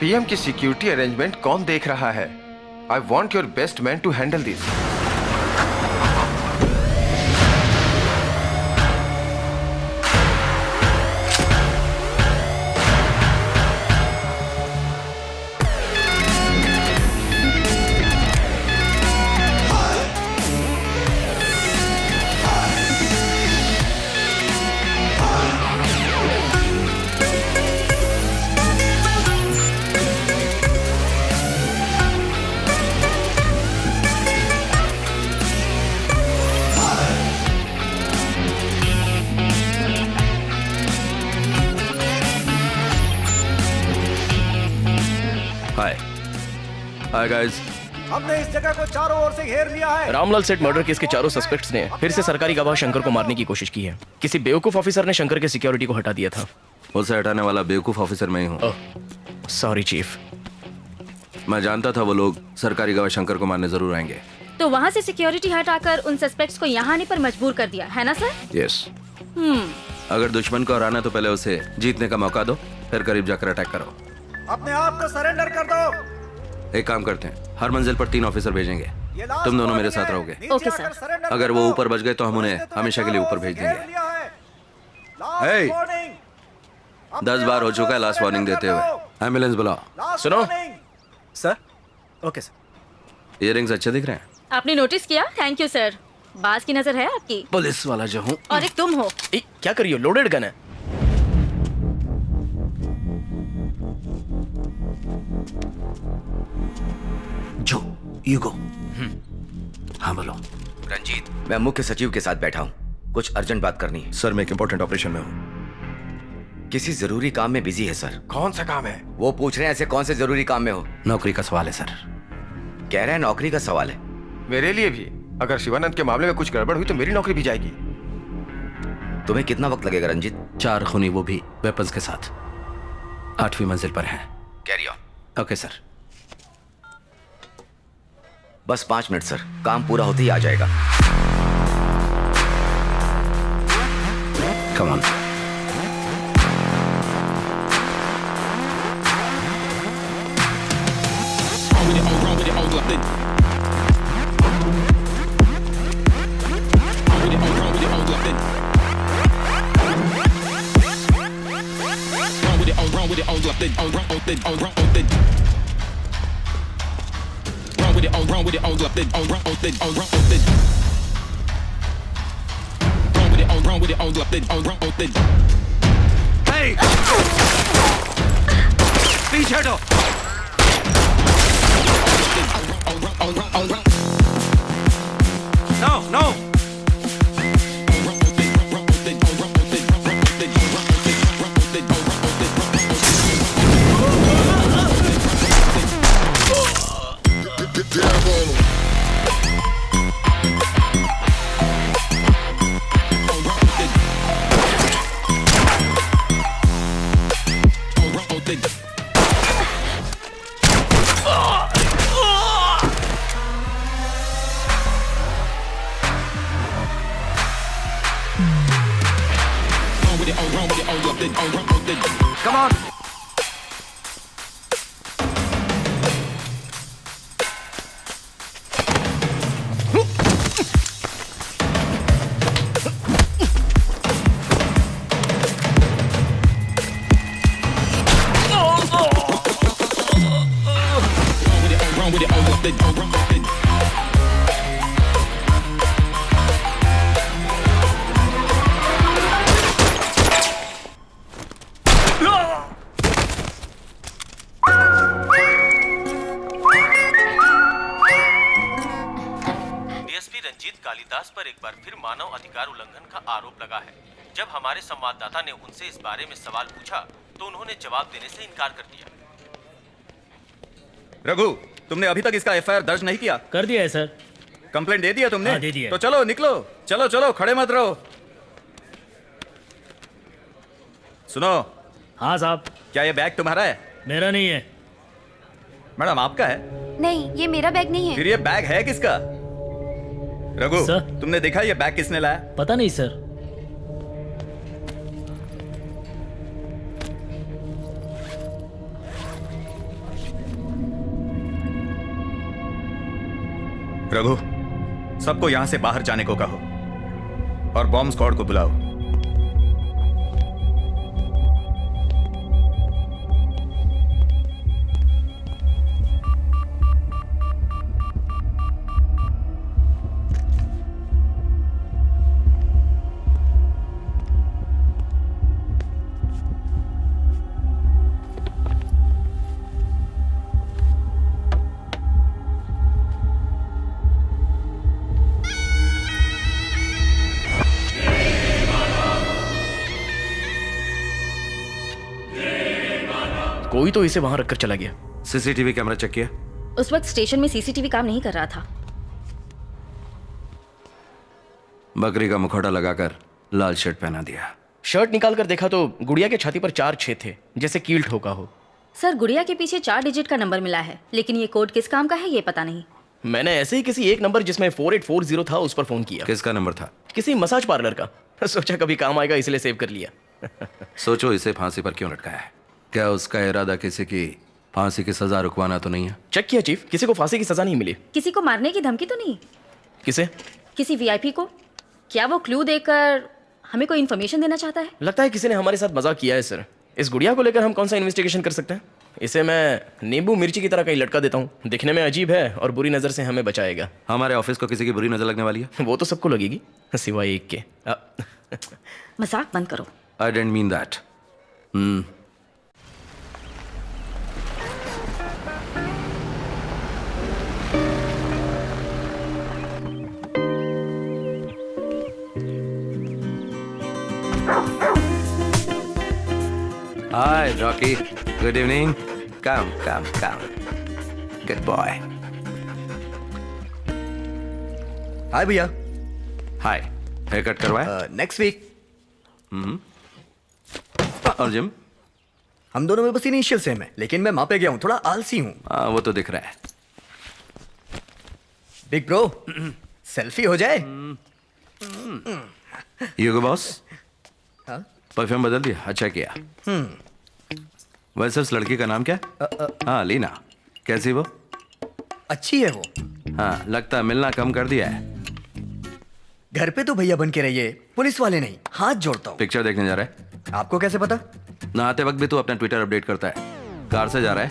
PM की security arrangement कौन देख रहा है? I want your best man to handle this. Hi guys, हमने इस जगह को चारों ओर से घेर लिया है। रामलाल सेठ मर्डर केस के चारों सस्पेक्ट्स ने फिर से सरकारी गवाह शंकर को मारने की कोशिश की है। किसी बेवकूफ ऑफिसर ने शंकर के सिक्योरिटी को हटा दिया था। उसे हटाने वाला बेवकूफ ऑफिसर मैं ही हूँ। Sorry chief. मैं जानता था वो लोग सरकारी गवाह शंकर को मारने जरूर आएंगे। तो वहाँ से सिक्योरिटी हटाकर उन सस्पेक्ट्स को यहाँ आने पर मजबूर कर दिया है ना सर? यस। अगर दुश्मन को हराना तो पहले उसे जीतने का मौका दो, फिर करीब जाकर अटैक करो। अपने आप को सरेंडर कर दो। एक काम करते हैं, हर मंजिल पर 3 ऑफिसर भेजेंगे। तुम दोनों मेरे साथ रहोगे। Okay sir. अगर वो ऊपर बच गए तो हम उन्हें हमेशा के लिए ऊपर भेज देंगे। 10 बार हो चुका है लास्ट वार्निंग देते हुए। एम्बुलेंस बुलाओ। सुनो सर। Okay sir. इयररिंग्स अच्छे दिख रहे हैं। आपने नोटिस किया? Thank you sir. बाज की नजर है आपकी। पुलिस वाला जो हूँ। और एक तुम हो। क्या करियो? लोडेड गन है। जो यू गो। हाँ बोलो। रंजीत, मैं मुख्य सचिव के साथ बैठा हूँ, कुछ अर्जेंट बात करनी है। सर मैं एक इंपॉर्टेंट ऑपरेशन में हूँ। किसी जरूरी काम में बिजी है सर। कौन सा काम है? वो पूछ रहे हैं ऐसे कौन से जरूरी काम में हो। नौकरी का सवाल है सर। कह रहे हैं नौकरी का सवाल है। मेरे लिए भी। अगर शिवानंद के मामले में कुछ गड़बड़ हुई तो मेरी नौकरी भी जाएगी। तुम्हें कितना वक्त लगेगा रंजीत? 4 खूनी, वो भी वेपन्स के साथ, 8वीं मंजिल पर हैं। Carry on. Okay sir. बस 5 मिनट सर, काम पूरा होते ही आ जाएगा। Come on. पीछे हटो। No no. Come on. कालिदास पर एक बार फिर मानव अधिकार उल्लंघन का आरोप लगा है। जब हमारे संवाददाता ने उनसे इस बारे में सवाल पूछा तो उन्होंने जवाब देने से इनकार कर दिया। रघु, तुमने अभी तक इसका एफआईआर दर्ज नहीं किया? कर दिया है सर। कंप्लेंट दे दिया तुमने? हाँ, दे दिया। तो चलो निकलो, चलो चलो, खड़े मत रहो। सुनो। हाँ साहब। क्या ये बैग तुम्हारा है? मेरा नहीं है। मैडम आपका है? नहीं, ये मेरा बैग नहीं है। फिर ये बैग है किसका? रघु, सर। तुमने देखा ये बैग किसने लाया? पता नहीं सर। रघु, सबको यहां से बाहर जाने को कहो और बॉम्ब स्क्वाड को बुलाओ। कोई तो इसे वहां रखकर चला गया। सीसीटीवी कैमरा चेक किया? उस वक्त स्टेशन में सीसीटीवी काम नहीं कर रहा था। बकरी का मुखौटा लगाकर लाल शर्ट पहना दिया। शर्ट निकाल कर देखा तो गुड़िया के छाती पर 4 छेद थे, जैसे कील ठोका हो। सर, गुड़िया के पीछे 4 डिजिट का नंबर मिला है, लेकिन ये कोड किस काम का है ये पता नहीं। मैंने ऐसे ही किसी एक नंबर जिसमें 4840 था उस पर फोन किया। किसका नंबर था? किसी मसाज पार्लर का। सोचा कभी काम आएगा इसलिए सेव कर लिया। सोचो इसे फांसी पर क्यों लटकाया है? क्या उसका इरादा किसी की फांसी की सजा रुकवाना तो नहीं है? चेक किया चीफ, किसी को फांसी की सजा नहीं मिली। किसी को मारने की धमकी तो नहीं? किसे? किसी वीआईपी को? क्या वो क्लू देकर हमें कोई इन्फॉर्मेशन देना चाहता है? लगता है किसी ने हमारे साथ मजाक किया है सर। इस गुड़िया को लेकर हम कौन सा इन्वेस्टिगेशन कर सकते हैं? इसे मैं नींबू मिर्ची की तरह कहीं लटका देता हूँ, दिखने में अजीब है और बुरी नजर से हमें बचाएगा। हमारे ऑफिस को किसी की बुरी नजर लगने वाली है? वो तो सबको लगेगी सिवाय एक के। मजाक बंद करो। I didn't mean that. Hi, Rocky. Good evening. Come. Good boy. Hi भैया। Hi. हेयर कट करवाया? Next week. और जिम? हम दोनों में बस इनिशियल सेम है, लेकिन मैं वहां पे गया हूँ, थोड़ा आलसी हूँ। हाँ, वो तो दिख रहा है। बिग ब्रो, सेल्फी हो जाए? You go, boss. हाँ? परफ्यूम बदल दिया, अच्छा किया। वैसे उस लड़की का नाम क्या? हाँ, लीना। कैसी वो? अच्छी है वो। हाँ, लगता है मिलना कम कर दिया है। घर पे तो भैया बन के रहिए, पुलिस वाले नहीं। हाथ जोड़ता हूँ। पिक्चर देखने जा रहा है? आपको कैसे पता? नहाते वक्त भी तू अपना ट्विटर अपडेट करता है। कार से जा रहा है?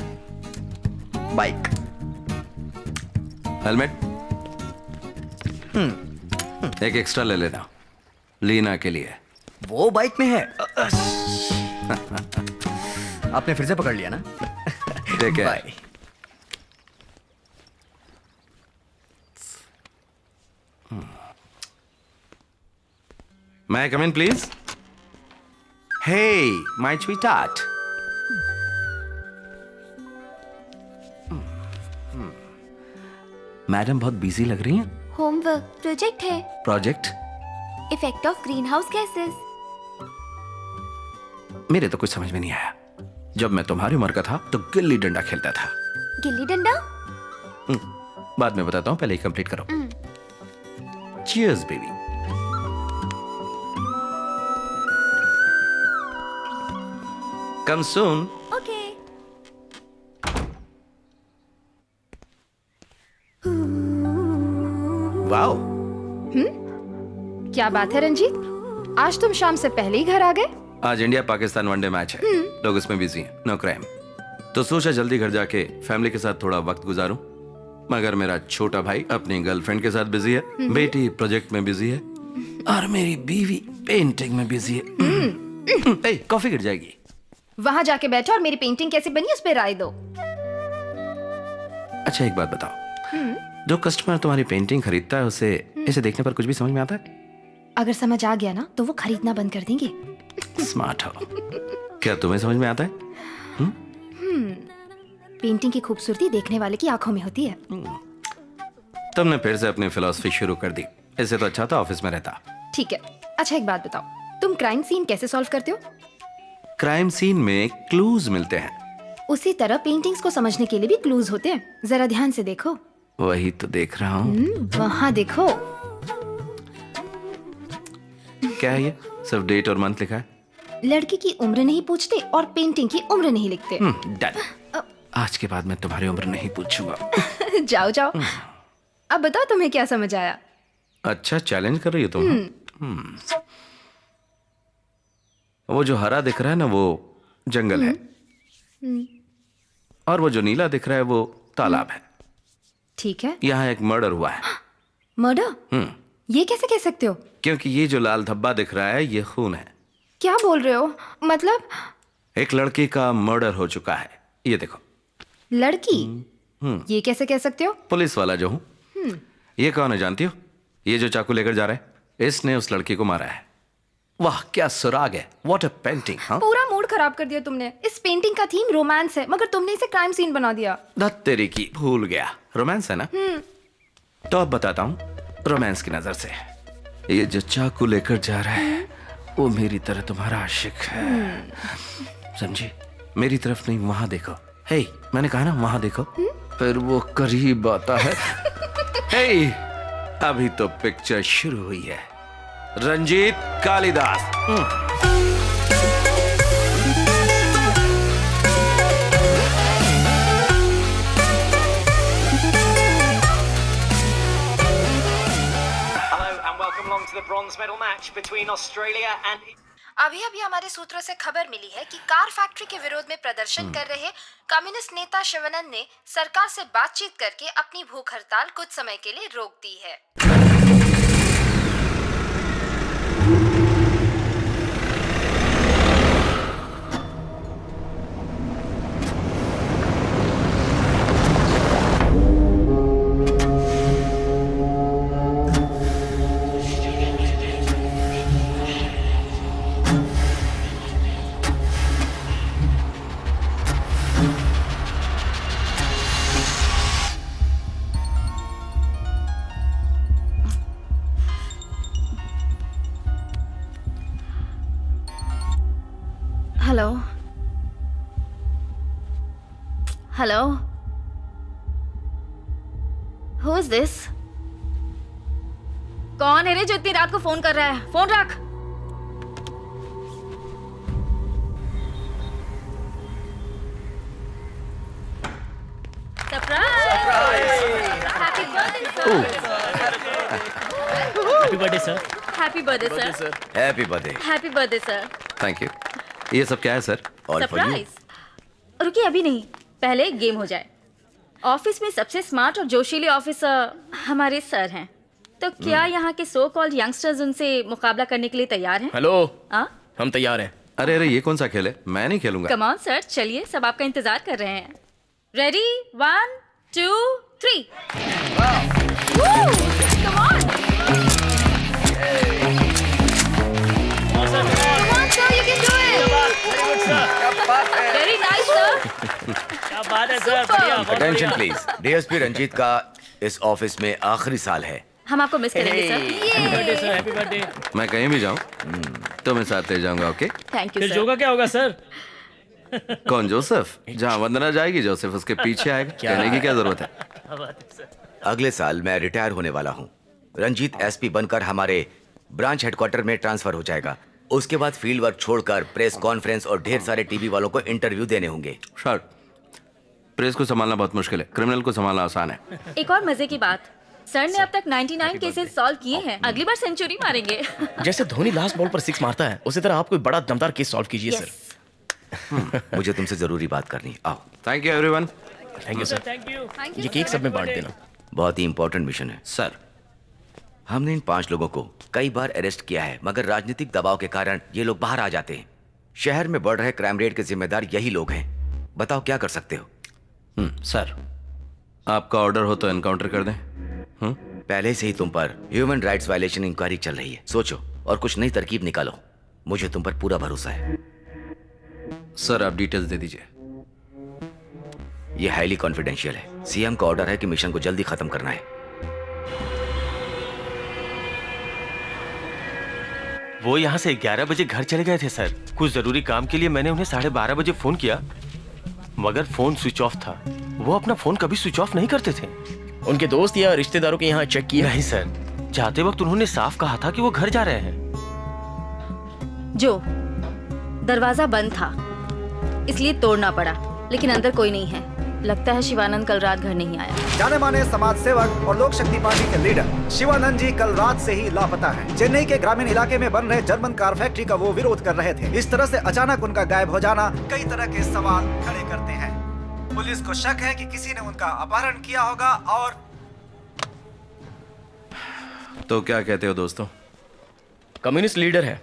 बाइक। हेलमेट? एक एक्स्ट्रा ले लेना, लीना के लिए। वो बाइक में है। आपने फिर से पकड़ लिया ना? ठीक है। Bye. May I come in, please? Hey, my sweetheart. Madam बहुत बिजी लग रही हैं। होमवर्क प्रोजेक्ट है। Project? Effect of greenhouse gases. मेरे तो कुछ समझ में नहीं आया। जब मैं तुम्हारी उम्र का था तो गिल्ली डंडा खेलता था। गिल्ली डंडा? बाद में बताता हूँ, पहले ही कंप्लीट करो। Cheers, baby. Come soon. Okay. Wow. क्या बात है रंजीत, आज तुम शाम से पहले ही घर आ गए? आज इंडिया पाकिस्तान वनडे मैच है, लोग इसमें बिजी हैं, नो क्राइम। तो सोचा जल्दी घर जाके फैमिली के साथ थोड़ा वक्त गुजारूं। मगर मेरा छोटा भाई अपनी गर्लफ्रेंड के साथ बिजी है, बेटी प्रोजेक्ट में बिजी है और मेरी बीवी पेंटिंग में बिजी है। कॉफी गिर जाएगी। वहां जाके बैठो और मेरी पेंटिंग कैसे बनी उस पर राय दो। अच्छा एक बात बताओ, जो कस्टमर तुम्हारी पेंटिंग खरीदता है उसे इसे देखने पर कुछ भी समझ में आता है? अगर समझ आ गया ना तो वो खरीदना बंद कर देंगे। स्मार्ट हो। क्या तुम्हें समझ में आता है? पेंटिंग की खूबसूरती देखने वाले की आंखों में होती है। तुमने फिर से अपनी फिलॉसफी शुरू कर दी। इससे तो अच्छा था ऑफिस में रहता। ठीक है, अच्छा एक बात बताओ, तुम क्राइम सीन कैसे सॉल्व करते हो? क्राइम सीन में क्लूज मिलते हैं। उसी तरह पेंटिंग्स को समझने के लिए भी क्लूज होते हैं, जरा ध्यान से देखो। वही तो देख रहा हूँ। वहाँ देखो। क्या है ये? सिर्फ डेट और मंथ लिखा है। लड़की की उम्र नहीं पूछते और पेंटिंग की उम्र नहीं लिखते। डन। आज के बाद मैं तुम्हारी उम्र नहीं पूछूंगा। जाओ जाओ। अब बताओ तुम्हें क्या समझ आया? अच्छा चैलेंज कर रही हो तुम? वो जो हरा दिख रहा है ना वो जंगल है, और वो जो नीला दिख रहा है वो तालाब है। ठीक है। यहाँ एक मर्डर हुआ है। मर्डर? ये कैसे कह सकते हो? क्योंकि ये जो लाल धब्बा दिख रहा है ये खून है। क्या बोल रहे हो? मतलब एक लड़की का मर्डर हो चुका है, ये देखो। लड़की? ये कैसे कह सकते हो? पुलिस वाला जो हूँ। ये कौन है जानती हो? ये जो चाकू लेकर जा रहा है, इसने उस लड़की को मारा है। वाह क्या सुराग है, व्हाट अ पेंटिंग। हाँ पूरा मूड खराब कर दिया तुमने। इस पेंटिंग का थीम रोमांस है, मगर तुमने इसे क्राइम सीन बना दिया। धत तेरी की, भूल गया रोमांस है ना। तो अब बताता हूँ रोमांस की नजर से। ये जो चाकू लेकर जा रहा है वो मेरी तरह तुम्हारा आशिक है, समझी? मेरी तरफ नहीं, वहां देखो। हे मैंने कहा ना वहां देखो। फिर वो करीब आता है। हे अभी तो पिक्चर शुरू हुई है। रंजीत कालिदास। अभी अभी हमारे सूत्रों से खबर मिली है कि कार फैक्ट्री के विरोध में प्रदर्शन कर रहे कम्युनिस्ट नेता शिवानंद ने सरकार से बातचीत करके अपनी भूख हड़ताल कुछ समय के लिए रोक दी है। Hello hello, who is this? कौन है रे जो इतनी रात को फोन कर रहा है? फोन रख। Happy birthday sir. Happy birthday sir. Happy birthday. Happy birthday sir. Thank you. ये सब क्या है सर? सरप्राइज। रुकिए अभी नहीं, पहले एक गेम हो जाए। ऑफिस में सबसे स्मार्ट और जोशीले ऑफिसर हमारे सर हैं, तो क्या यहाँ के सो कॉल्ड यंगस्टर्स उनसे मुकाबला करने के लिए तैयार हैं? हेलो, हाँ हम तैयार हैं। अरे अरे ये कौन सा खेल है? मैं नहीं खेलूंगा। कम ऑन सर, चलिए सब आपका इंतजार कर रहे हैं। Ready 1 2 3। Come on sir, you can do it. Very nice sir. क्या बात है सर, बढ़िया, बहुत अटेंशन बढ़िया। प्लीज। डीएसपी रंजीत का इस ऑफिस में आखिरी साल है। हम आपको मिस करेंगे sir. Happy birthday sir, happy birthday. मैं कहीं भी जाऊं तो मैं साथ ले जाऊंगा। ओके थैंक यू फिर सर। जो का क्या होगा सर? कौन? जोसेफ? जहाँ वंदना जाएगी जोसेफ उसके पीछे आएगा। कहने की क्या जरूरत है? क्या बात है सर। अगले साल मैं रिटायर होने वाला हूँ। रंजीत एसपी बनकर हमारे ब्रांच हेडक्वार्टर में ट्रांसफर हो जाएगा। उसके बाद फील्ड वर्क छोड़कर प्रेस कॉन्फ्रेंस और ढेर सारे टीवी वालों को इंटरव्यू देने होंगे। शॉर्ट। प्रेस को संभालना बहुत मुश्किल है, क्रिमिनल को संभालना आसान है। एक और मजे की बात, सर ने अब तक 99 केसेस सॉल्व किए हैं। अगली बार सेंचुरी मारेंगे। जैसे धोनी लास्ट बॉल पर 6 मारता है, उसी तरह आप कोई बड़ा दमदार केस सॉल्व कीजिए Yes. सर। मुझे तुमसे जरूरी बात करनी। आओ। Thank you everyone. Thank you sir. Thank you. ये केक सब में बांट देना। बहुत ही इंपॉर्टेंट मिशन है सर हमने इन 5 लोगों को कई बार अरेस्ट किया है, मगर राजनीतिक दबाव के कारण ये लोग बाहर आ जाते हैं। शहर में बढ़ रहे क्राइम रेट के जिम्मेदार यही लोग हैं। बताओ क्या कर सकते हो? सर आपका ऑर्डर हो तो एनकाउंटर कर दें। पहले से ही तुम पर ह्यूमन राइट्स वायलेशन इंक्वायरी चल रही है। सोचो और कुछ नई तरकीब निकालो। मुझे तुम पर पूरा भरोसा है। सर आप डिटेल्स दे दीजिए। यह हाईली कॉन्फिडेंशियल है। सीएम का ऑर्डर है कि मिशन को जल्दी खत्म करना है। वो यहाँ से 11 बजे घर चले गए थे सर। कुछ जरूरी काम के लिए मैंने उन्हें 12:30 बजे फोन किया, मगर फोन स्विच ऑफ था। वो अपना फोन कभी स्विच ऑफ नहीं करते थे। उनके दोस्त या रिश्तेदारों के यहाँ चेक किया? नहीं सर, जाते वक्त उन्होंने साफ कहा था कि वो घर जा रहे हैं। जो दरवाजा बंद था इसलिए तोड़ना पड़ा, लेकिन अंदर कोई नहीं है। लगता है शिवानंद कल रात घर नहीं आया। जाने माने समाज सेवक और लोक शक्ति पार्टी के लीडर शिवानंद जी कल रात से ही लापता हैं। चेन्नई के ग्रामीण इलाके में बन रहे जर्मन कार फैक्ट्री का वो विरोध कर रहे थे। इस तरह से अचानक उनका गायब हो जाना कई तरह के सवाल खड़े करते हैं। पुलिस को शक है कि किसी ने उनका अपहरण किया होगा। और तो क्या कहते हो दोस्तों? कम्युनिस्ट लीडर है,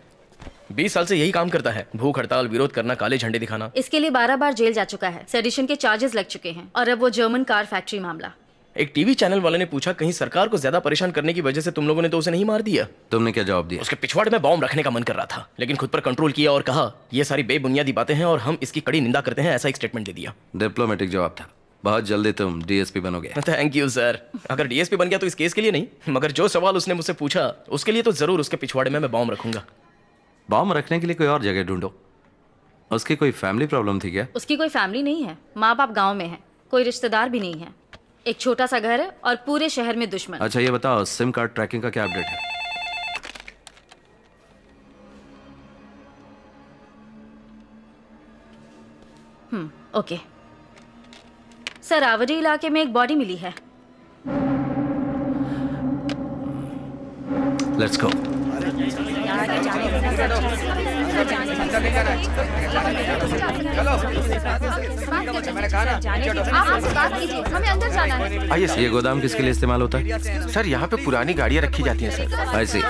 20 साल से यही काम करता है, भूख हड़ताल, विरोध करना, काले झंडे दिखाना। इसके लिए 12 बार जेल जा चुका है, सेडिशन के चार्जेस लग चुके हैं और अब वो जर्मन कार फैक्ट्री मामला। एक टीवी चैनल वाले ने पूछा कहीं सरकार को ज्यादा परेशान करने की वजह से तुम लोगों ने तो उसे नहीं मार दिया? तुमने क्या जवाब दिया? उसके पिछवाड़े में बॉम्ब रखने का मन कर रहा था, लेकिन खुद पर कंट्रोल किया और कहा ये सारी बेबुनियादी बातें हैं और हम इसकी कड़ी निंदा करते हैं, ऐसा एक स्टेटमेंट दे दिया। डिप्लोमेटिक जवाब था। बहुत जल्दी तुम डीएसपी बनोगे। Thank you sir. अगर डीएसपी बन गया तो इस केस के लिए नहीं, मगर जो सवाल उसने मुझसे पूछा उसके लिए तो जरूर उसके पिछवाड़े में मैं बॉम्ब रखूंगा। बॉम्ब रखने के लिए कोई और जगह ढूंढो। उसकी कोई फैमिली प्रॉब्लम थी क्या? उसकी कोई फैमिली नहीं है, माँ बाप गाँव में है, कोई रिश्तेदार भी नहीं है, एक छोटा सा घर है और पूरे शहर में दुश्मन। अच्छा ये बताओ, सिम कार्ड ट्रैकिंग का क्या अपडेट है? ओके सर, आवड़ी इलाके में एक बॉडी मिली है। Let's go. आप हमसे बात कीजिए, हमें अंदर जाना है। आइए सर। ये गोदाम किसके लिए इस्तेमाल होता है? सर यहाँ पे पुरानी गाड़ियाँ रखी जाती हैं सर। आई सी।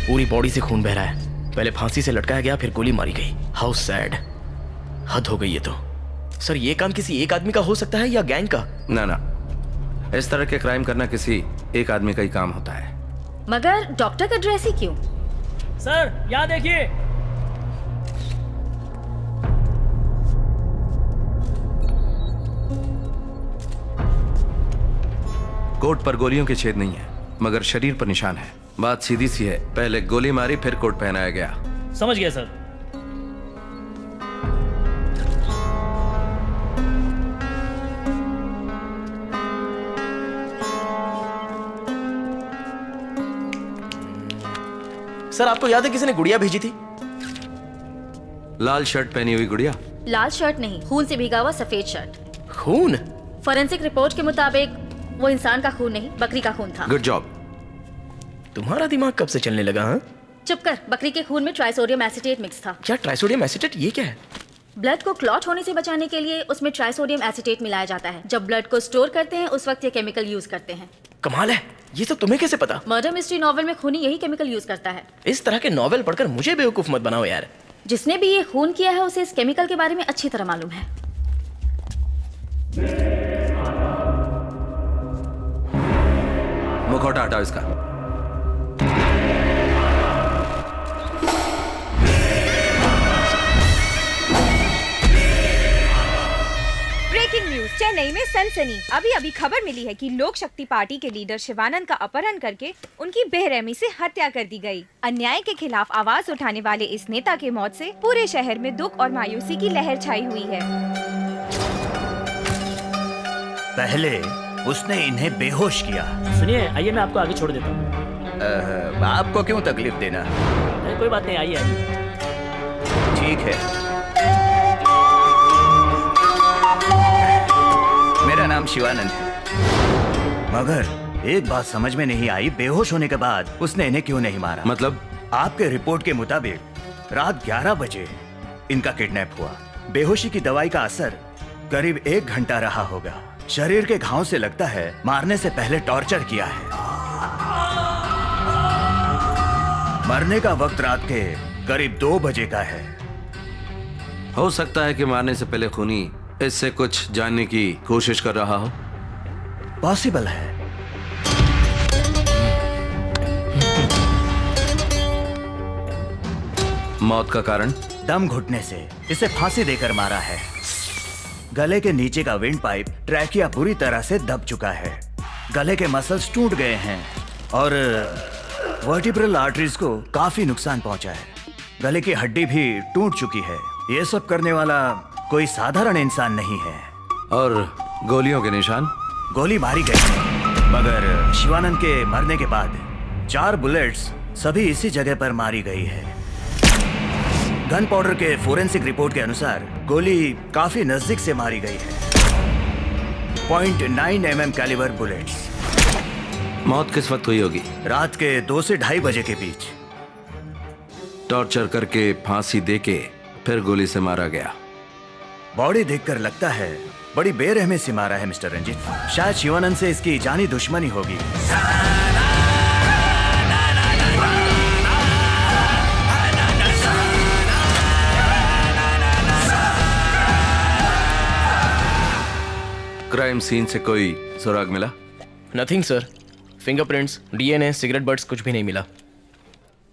पूरी बॉडी से खून बह रहा है, पहले फांसी से लटकाया गया, फिर गोली मारी गई। How sad. हद हो गई ये तो। सर ये काम किसी एक आदमी का हो सकता है या गैंग का? ना ना, इस तरह के क्राइम करना किसी एक आदमी का ही काम होता है। मगर डॉक्टर का ड्रेस ही क्यों? सर यहाँ देखिए। कोट पर गोलियों के छेद नहीं है, मगर शरीर पर निशान है। बात सीधी सी है, पहले गोली मारी फिर कोट पहनाया गया। समझ गया सर। सर आपको याद है किसी ने गुड़िया भेजी थी? लाल शर्ट पहनी हुई गुड़िया? लाल शर्ट नहीं, खून से भीगा हुआ सफेद शर्ट। खून? फोरेंसिक रिपोर्ट के मुताबिक वो इंसान का खून नहीं, बकरी का खून था। Good job. तुम्हारा दिमाग कब से चलने लगा? हाँ, चुप कर। बकरी के खून में ट्राइसोडियम एसीटेट मिक्स था। क्या ट्राइसोडियम एसीटेट? ये क्या है? ब्लड को क्लॉट होने से बचाने के लिए उसमें ट्राइसोडियम एसीटेट मिलाया जाता है। जब ब्लड को स्टोर करते हैं उस वक्त ये केमिकल यूज करते हैं। कमाल है, ये सब तुम्हें कैसे पता? मर्डर मिस्ट्री नॉवल में खूनी यही केमिकल यूज करता है। इस तरह के नॉवेल पढ़कर मुझे बेवकूफ मत बनाओ यार। जिसने भी ये खून किया है उसे इस केमिकल के बारे में अच्छी तरह मालूम है। मुखौटा हटाओ इसका। ब्रेकिंग न्यूज, चेन्नई में सनसनी। अभी अभी खबर मिली है कि लोक शक्ति पार्टी के लीडर शिवानंद का अपहरण करके उनकी बेरहमी से हत्या कर दी गई। अन्याय के खिलाफ आवाज उठाने वाले इस नेता के मौत से पूरे शहर में दुख और मायूसी की लहर छाई हुई है। पहले उसने इन्हें बेहोश किया। सुनिए, आइए मैं आपको आगे छोड़ देता हूँ। आपको क्यों तकलीफ देना? नहीं, कोई बात नहीं, आइए आइए। ठीक है, मेरा नाम शिवानंद है। मगर एक बात समझ में नहीं आई, बेहोश होने के बाद उसने इन्हें क्यों नहीं मारा? मतलब? आपके रिपोर्ट के मुताबिक रात 11 बजे इनका किडनैप हुआ। बेहोशी की दवाई का असर करीब 1 घंटा रहा होगा। शरीर के घाव से लगता है मारने से पहले टॉर्चर किया है। मरने का वक्त रात के करीब 2 बजे का है। हो सकता है कि मारने से पहले खूनी इससे कुछ जानने की कोशिश कर रहा हो। पॉसिबल है। मौत का कारण? दम घुटने से। इसे फांसी देकर मारा है। गले के नीचे का विंड पाइप ट्रैकिया पूरी तरह से दब चुका है। गले के मसल्स टूट गए हैं और वर्टिब्रल आर्टरीज को काफी नुकसान पहुंचा है। गले की हड्डी भी टूट चुकी है। ये सब करने वाला कोई साधारण इंसान नहीं है। और गोलियों के निशान? गोली मारी गई है, मगर शिवानंद के मरने के बाद 4 बुलेट्स सभी इसी जगह पर मारी गई है। गन पाउडर के फोरेंसिक रिपोर्ट के अनुसार गोली काफी नजदीक से मारी गई है। 0.9 mm कैलिबर बुलेट्स। मौत किस वक्त हुई होगी? रात के 2 से 2:30 बजे के बीच। टॉर्चर करके, फांसी देके, फिर गोली से मारा गया। बॉडी देखकर लगता है बड़ी बेरहमी से मारा है मिस्टर रंजीत। शायद शिवानंद से इसकी जानी दुश्मनी होगी। क्राइम सीन से कोई सुराग मिला? Nothing sir. Fingerprints, DNA, cigarette butts कुछ भी नहीं मिला।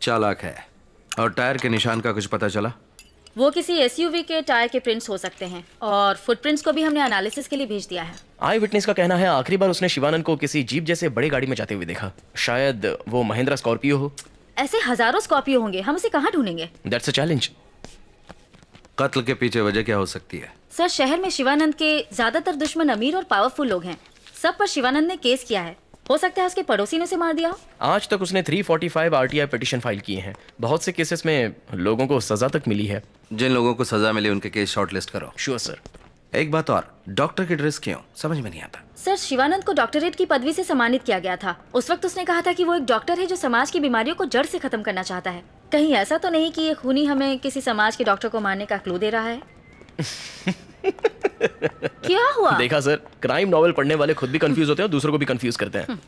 चालाक है। और टायर के निशान का कुछ पता चला? वो किसी एसयूवी के टायर के प्रिंट्स हो सकते हैं और फुटप्रिंट्स को भी हमने एनालिसिस के लिए भेज दिया है। आई विटनेस का कहना है आखिरी बार उसने शिवानंद को किसी जीप जैसे बड़ी गाड़ी में जाते हुए देखा। शायद वो महिंद्रा स्कॉर्पियो हो। ऐसे हजारों स्कॉर्पियो होंगे, हम उसे कहाँ ढूंढेंगे? That's a challenge. कत्ल के पीछे वजह क्या हो सकती है? सर, शहर में शिवानंद के ज्यादातर दुश्मन अमीर और पावरफुल लोग हैं। सब पर शिवानंद ने केस किया है। हो सकता है उसके पड़ोसी ने उसे मार दिया हो। आज तक उसने 345 आरटीआई पिटीशन फाइल किए हैं। बहुत से केसेस में लोगों को सजा तक मिली है। जिन लोगों को सजा मिली उनके केस शॉर्टलिस्ट करो। Sure sir. एक बात और, डॉक्टर की ड्रेस क्यों? समझ में नहीं आता। सर, शिवानंद को डॉक्टरेट की पदवी से सम्मानित किया गया था। उस वक्त उसने कहा था कि वो एक डॉक्टर है जो समाज की बीमारियों को जड़ से खत्म करना चाहता है। कहीं ऐसा तो नहीं कि ये खूनी हमें किसी समाज के डॉक्टर को मारने का क्लू दे रहा है? क्या हुआ? देखा सर, क्राइम नॉवेल पढ़ने वाले खुद भी कंफ्यूज होते हैं और दूसरों को भी कंफ्यूज करते हैं।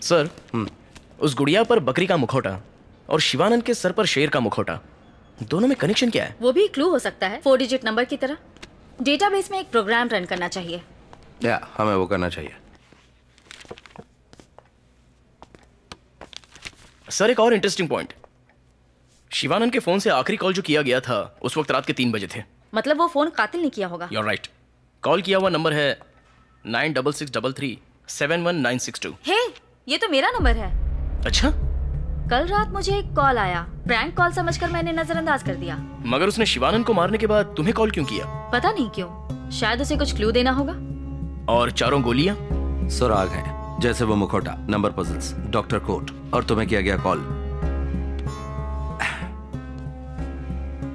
सर, उस गुड़िया पर बकरी का मुखौटा और शिवानंद के सर पर शेर का मुखौटा, दोनों में कनेक्शन क्या है? वो भी क्लू हो सकता है, 4 डिजिट नंबर की तरह। डेटाबेस में एक प्रोग्राम रन करना चाहिए। या हमें वो करना चाहिए। सर, एक और इंटरेस्टिंग पॉइंट। शिवानंद के फोन से आखिरी कॉल जो किया गया था उस वक्त रात के 3 बजे थे। मतलब वो फोन कातिल ने किया होगा। You're right. कॉल किया हुआ नंबर है 9663371962। हे, ये तो मेरा नंबर है। अच्छा, कल रात मुझे एक कॉल आया। प्रैंक कॉल समझकर मैंने नजरअंदाज कर दिया। मगर उसने शिवानंद को मारने के बाद तुम्हें कॉल क्यों किया? पता नहीं क्यों, शायद उसे कुछ क्लू देना होगा। और 4 गोलियां? सुराग है, जैसे वो मुखौटा, नंबर पजल्स, डॉक्टर कोट, और तुम्हें किया गया कॉल।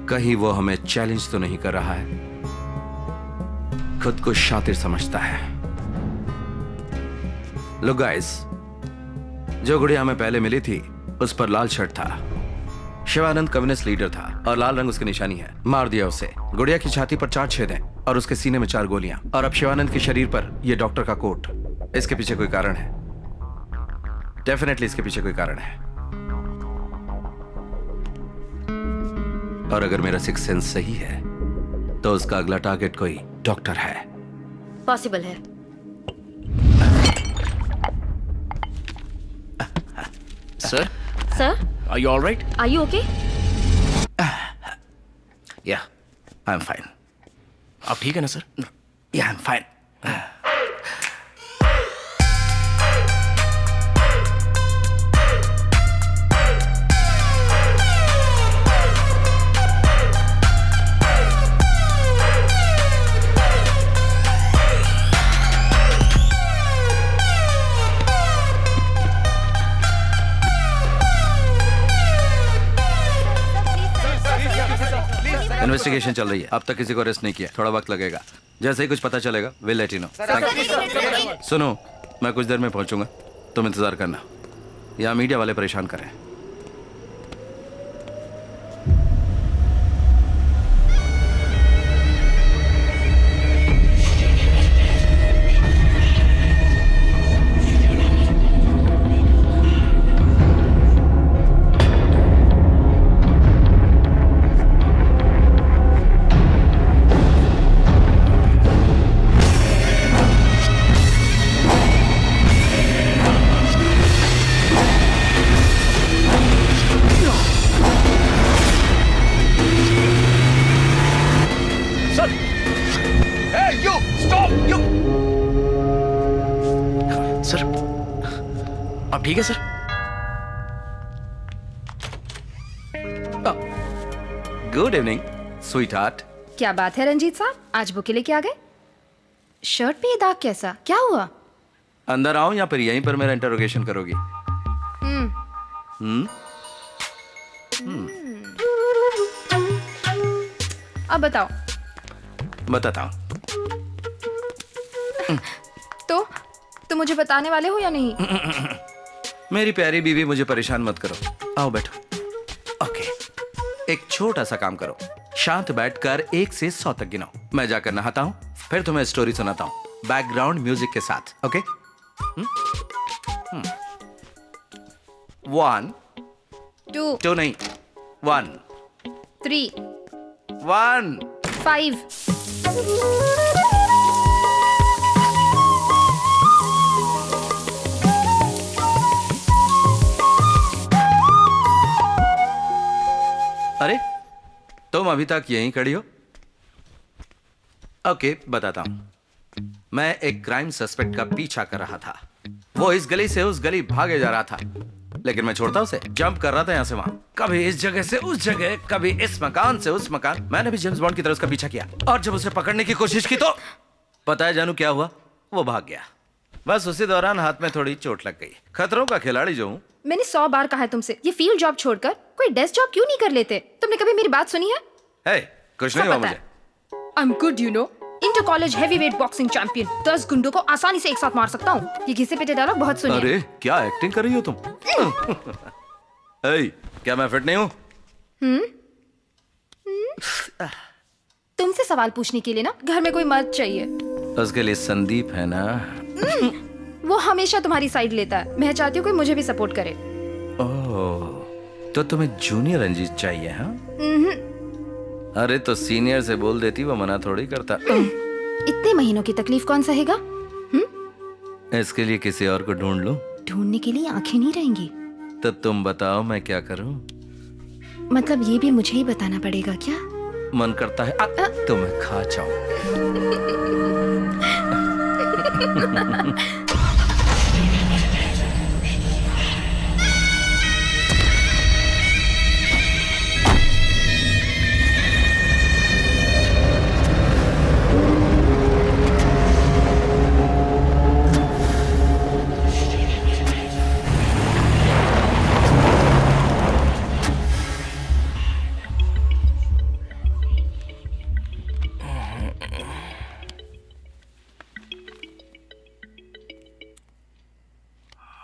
कहीं वो हमें चैलेंज तो नहीं कर रहा है? खुद को शातिर समझता है। लो गाइस, जो गुड़िया हमें पहले मिली थी उस पर लाल शर्ट था। शिवानंद कम्युनिस्ट लीडर था और लाल रंग उसकी निशानी है। मार दिया उसे। गुड़िया की छाती पर 4 छेद हैं और उसके सीने में 4 गोलियां। और अब शिवानंद के शरीर पर यह डॉक्टर का कोट। इसके पीछे कोई कारण है। डेफिनेटली इसके पीछे कोई कारण है। और अगर मेरा सिक्स सेंस सही है तो उसका अगला टारगेट कोई डॉक्टर है। पॉसिबल है। Sir, are you alright? Are you okay? Yeah, I am fine. आप ठीक है ना सर? या, आई एम फाइन। इन्वेस्टिगेशन चल रही है। अब तक किसी को अरेस्ट नहीं किया। थोड़ा वक्त लगेगा। जैसे ही कुछ पता चलेगा विल लेट यू नो। सुनो, मैं कुछ देर में पहुंचूंगा, तुम इंतजार करना। यहाँ मीडिया वाले परेशान करें। अब ठीक है sir? Good evening sweet heart. क्या बात है रंजीत साहब, आज बुके लेके आ गए? शर्ट पे ये दाग कैसा, क्या हुआ? अंदर आओ या फिर यहीं पर मेरा इंटरोगेशन करोगी? अब बताओ। बताता हूँ। तो मुझे बताने वाले हो या नहीं? मेरी प्यारी बीवी, मुझे परेशान मत करो, आओ बैठो। ओके, एक छोटा सा काम करो, शांत बैठकर 1 से 100 तक गिनाओ। मैं जाकर नहाता हूँ, फिर तुम्हें स्टोरी सुनाता हूँ बैकग्राउंड म्यूजिक के साथ। ओके? 1 2 नहीं 1 3 1 5 अरे तुम अभी तक यहीं खड़ी हो? ओके, बताता हूं। मैं एक क्राइम सस्पेक्ट का पीछा कर रहा था। वो इस गली से उस गली भागे जा रहा था, लेकिन मैं छोड़ता उसे। जंप कर रहा था यहां से वहां, कभी इस जगह से उस जगह, कभी इस मकान से उस मकान। मैंने भी जेम्स बॉन्ड की तरह उसका पीछा किया, और जब उसे पकड़ने की कोशिश की तो पता है जानू क्या हुआ? वो भाग गया। बस उसी दौरान हाथ में थोड़ी चोट लग गई। खतरों का खिलाड़ी जो हूं। मैंने 100 बार कहा है तुमसे, ये फील्ड जॉब छोड़कर कोई डेस्क जॉब क्यों नहीं कर लेते? तुमने कभी मेरी बात सुनी है? हे, कुछ नहीं हुआ मुझे। I am good, you know, inter college heavyweight boxing champion. 10 गुंडों को आसानी से एक साथ मार सकता हूँ। ये घिसे पिटे डायलॉग बहुत सुनिए। अरे क्या एक्टिंग कर रही हो तुम? हे, क्या मैं फिट नहीं हूँ? तुमसे सवाल पूछने के लिए ना घर में कोई मर्द चाहिए। उसके लिए संदीप है ना? वो हमेशा तुम्हारी साइड लेता है। मैं चाहती हूँ कोई मुझे भी सपोर्ट करे। ओह, तो तुम्हें जूनियर रंजीत चाहिए? हाँ, अरे तो सीनियर से बोल देती, वो मना थोड़ी करता। इतने महीनों की तकलीफ कौन सहेगा? इसके लिए किसी और को ढूंढ लूं? ढूंढने के लिए आंखें नहीं रहेंगी। तो तुम बताओ मैं क्या करूं? मतलब ये भी मुझे ही बताना पड़ेगा क्या? मन करता है तुम्हें खा जाऊं।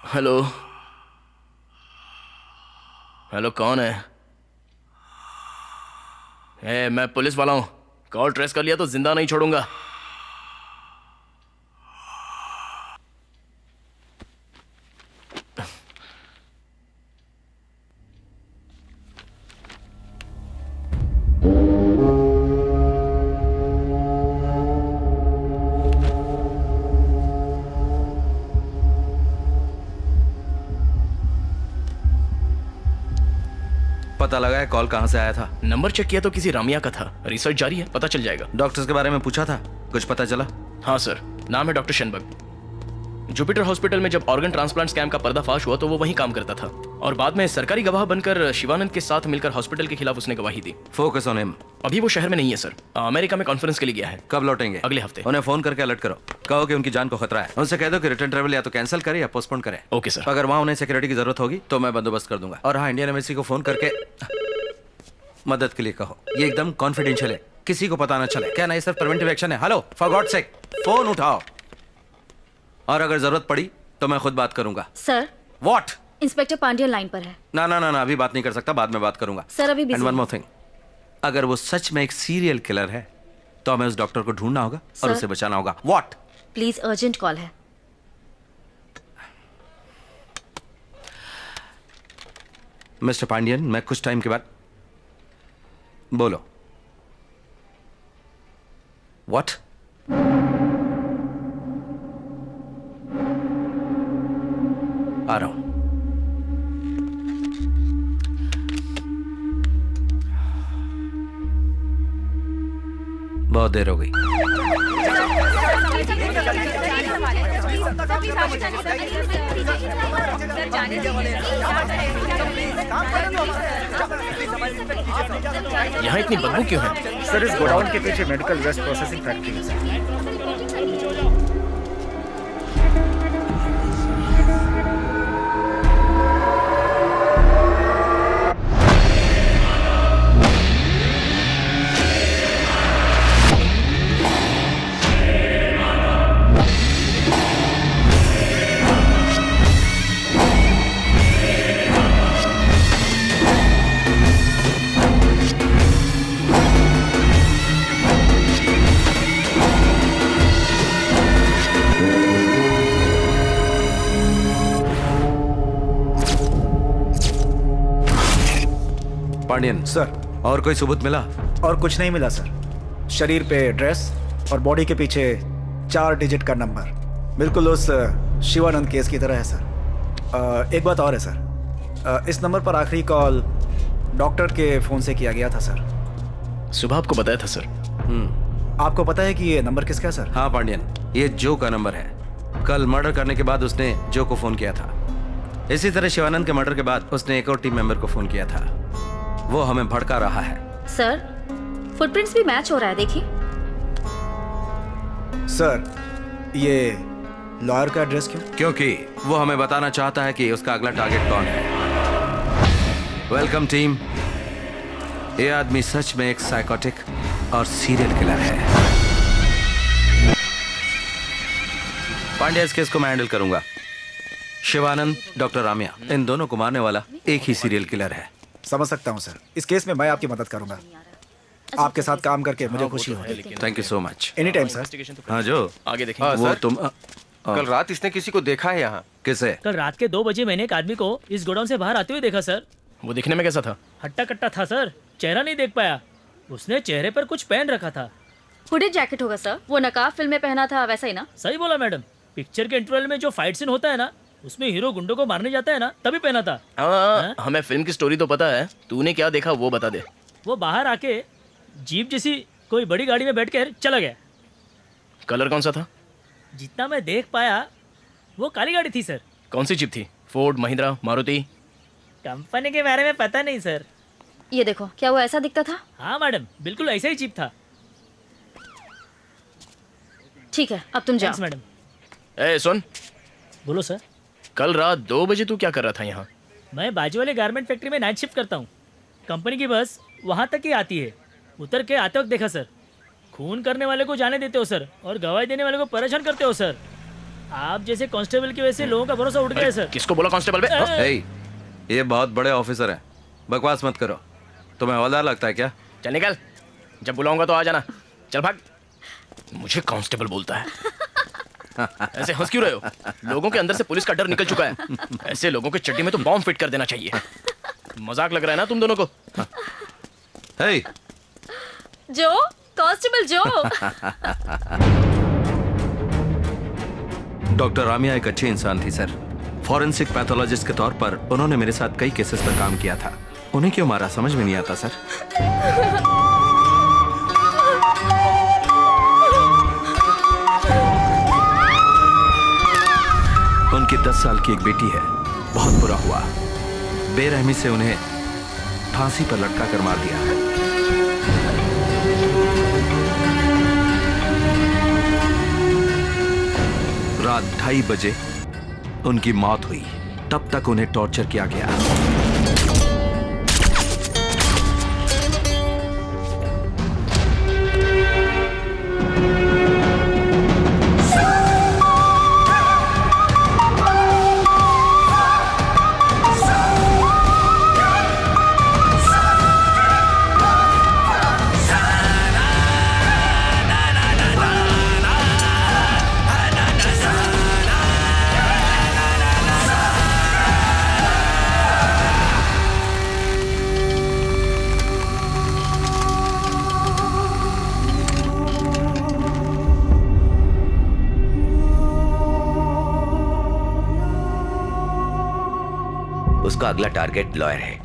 हेलो हेलो, कौन है? मैं पुलिस वाला हूं। कॉल ट्रेस कर लिया तो जिंदा नहीं छोड़ूंगा। पता लगा है कॉल कहां से आया था? नंबर चेक किया तो किसी रामिया का था। रिसर्च जारी है, पता चल जाएगा। डॉक्टर्स के बारे में पूछा था, कुछ पता चला? हाँ सर, नाम है डॉक्टर शेनबर्ग। जुपिटर हॉस्पिटल में जब ऑर्गन ट्रांसप्लांट स्कैम का पर्दाफाश हुआ तो वो वहीं काम करता था, और बाद में सरकारी गवाह बनकर शिवानंद के साथ मिलकर हॉस्पिटल के खिलाफ उसने गवाही दी। Focus on him. अभी वो शहर में नहीं है सर, अमेरिका में कॉन्फ्रेंस के लिए गया है। कब लौटेंगे? अगले हफ्ते। उन्हें फोन करके अलर्ट करो, कहो कि उनकी जान को खतरा है। उनसे कह दो कि रिटर्न ट्रैवल या तो कैंसिल करे या पोस्टपोन करे। Okay sir. अगर वहां उन्हें सिक्योरिटी की जरूरत होगी तो मैं बंदोबस्त कर दूंगा। और हाँ, इंडियन एम्बेसी को फोन करके मदद के लिए कहो। ये एकदम कॉन्फिडेंशियल है, किसी को पता ना चले। क्या नहीं, सिर्फ प्रिवेंटिव एक्शन है। Hello, for God sake, phone उठाओ। और अगर जरूरत पड़ी तो मैं खुद बात करूंगा। Sir, what? Inspector Pandya line पर है। ना ना ना ना, अभी बात नहीं कर सकता, बाद में बात करूंगा। सर अभी and busy one more thing, अगर वो सच में एक सीरियल किलर है तो हमें उस डॉक्टर को ढूंढना होगा और सर? उसे बचाना होगा। व्हाट? प्लीज, अर्जेंट कॉल है। मिस्टर पांडियन, मैं कुछ टाइम के बाद। बोलो। व्हाट? आ रहा हूं। बहुत देर हो गई। यहाँ इतनी बदबू क्यों है? सर इस गोडाउन के पीछे मेडिकल वेस्ट प्रोसेसिंग फैक्ट्री है सर। पांडियन सर और कोई सबूत मिला? और कुछ नहीं मिला सर। शरीर पे ड्रेस और बॉडी के पीछे 4 डिजिट का नंबर बिल्कुल उस शिवानंद केस की तरह है सर। एक बात और है सर, इस नंबर पर आखिरी कॉल डॉक्टर के फोन से किया गया था सर। सुबह आपको बताया था सर। आपको पता है कि ये नंबर किसका है सर? हाँ पांडियन, ये जो का नंबर है। कल मर्डर करने के बाद उसने जो को फोन किया था। इसी तरह शिवानंद के मर्डर के बाद उसने एक और टीम मेंबर को फोन किया था। वो हमें भड़का रहा है। सर फुटप्रिंट्स भी मैच हो रहा है, देखिए। सर ये लॉयर का एड्रेस क्यों? क्योंकि वो हमें बताना चाहता है कि उसका अगला टारगेट कौन है। Welcome team. ये आदमी सच में एक साइकोटिक और सीरियल किलर है। पांड्या इस केस को मैं हैंडल करूंगा। शिवानंद, डॉक्टर रामिया, इन दोनों को मारने वाला एक ही सीरियल किलर है। समझ सकता हूँ सर। इस केस में मैं आपकी मदद करूंगा। आपके साथ काम करके मुझे खुशी होगी। Thank you so much. Any time sir. हाँ जो आगे देखेंगे। वो सर, तुम कल रात इसने किसी को देखा है यहाँ? किसे? कल रात के 2 बजे मैंने एक आदमी को इस गोडाउन से बाहर आते हुए देखा सर। वो दिखने में कैसा था? हट्टा कट्टा था सर, चेहरा नहीं देख पाया। उसने चेहरे पर कुछ पहन रखा था। हुडेड जैकेट होगा सर, वो नकाब फिल्म में पहना था वैसा ही ना? सही बोला मैडम। पिक्चर के इंटरवल में जो फाइट सीन होता है ना, उसमें हीरो गुंडों को मारने जाता है ना, तभी पहना था। हाँ, हमें फिल्म की स्टोरी तो पता है, तूने क्या देखा वो बता दे। वो बाहर आके जीप जैसी कोई बड़ी गाड़ी में बैठ कर चला गया। कलर कौन सा था? जितना मैं देख पाया वो काली गाड़ी थी सर। कौन सी जीप थी? फोर्ड, महिंद्रा, मारुति? कंपनी के बारे में पता नहीं सर। ये देखो, क्या वो ऐसा दिखता था? हाँ मैडम, बिल्कुल ऐसा ही जीप था। ठीक है, अब तुम जाओ। Thanks madam. ए सुन, बोलो सर। कल रात 2 बजे तू क्या कर रहा था यहाँ? मैं बाजू वाले गारमेंट फैक्ट्री में नाइट शिफ्ट करता हूँ। कंपनी की बस वहाँ तक ही आती है। उतर के आते वक्त देखा सर। खून करने वाले को जाने देते हो सर, और गवाही देने वाले को परेशान करते हो सर। आप जैसे कांस्टेबल की वजह से लोगों का भरोसा उठ गया है सर। किसको बोला कांस्टेबल बे? हाँ? हे, ये बहुत बड़े ऑफिसर हैं। बकवास मत करो। तुम्हें हवलदार लगता है क्या? चल निकल, जब बुलाऊंगा तो आ जाना। चल भाग। मुझे कांस्टेबल बोलता है। ऐसे हंस क्यों रहे हो? लोगों के अंदर से पुलिस का डर निकल चुका है। ऐसे लोगों के चड्डी में तो बॉम्ब फिट कर देना चाहिए। मजाक लग रहा है ना तुम दोनों को? हे, जो कांस्टेबल जो। डॉक्टर रामिया एक अच्छी इंसान थी सर। फॉरेंसिक पैथोलॉजिस्ट के तौर पर उन्होंने मेरे साथ कई केसेस पर काम किया था। उन्हें क्यों मारा समझ में नहीं आता सर। उनकी 10 साल की एक बेटी है। बहुत बुरा हुआ। बेरहमी से उन्हें फांसी पर लटका कर मार दिया। रात 2:30 बजे उनकी मौत हुई। तब तक उन्हें टॉर्चर किया गया। उसका अगला टारगेट लॉयर है।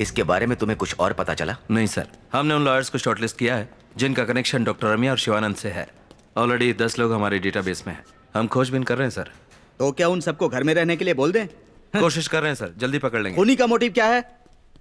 इसके बारे में तुम्हें कुछ और पता चला? नहीं सर, हमने उन लॉयर्स को शॉर्टलिस्ट किया है जिनका कनेक्शन डॉक्टर रमिया और शिवानंद से है। ऑलरेडी 10 लोग हमारे डेटाबेस में हैं। हम खोजबीन कर रहे हैं सर। तो क्या उन सबको घर में रहने के लिए बोल दें? कोशिश कर रहे हैं सर, जल्दी पकड़ लेंगे। खूनी का मोटिव क्या है?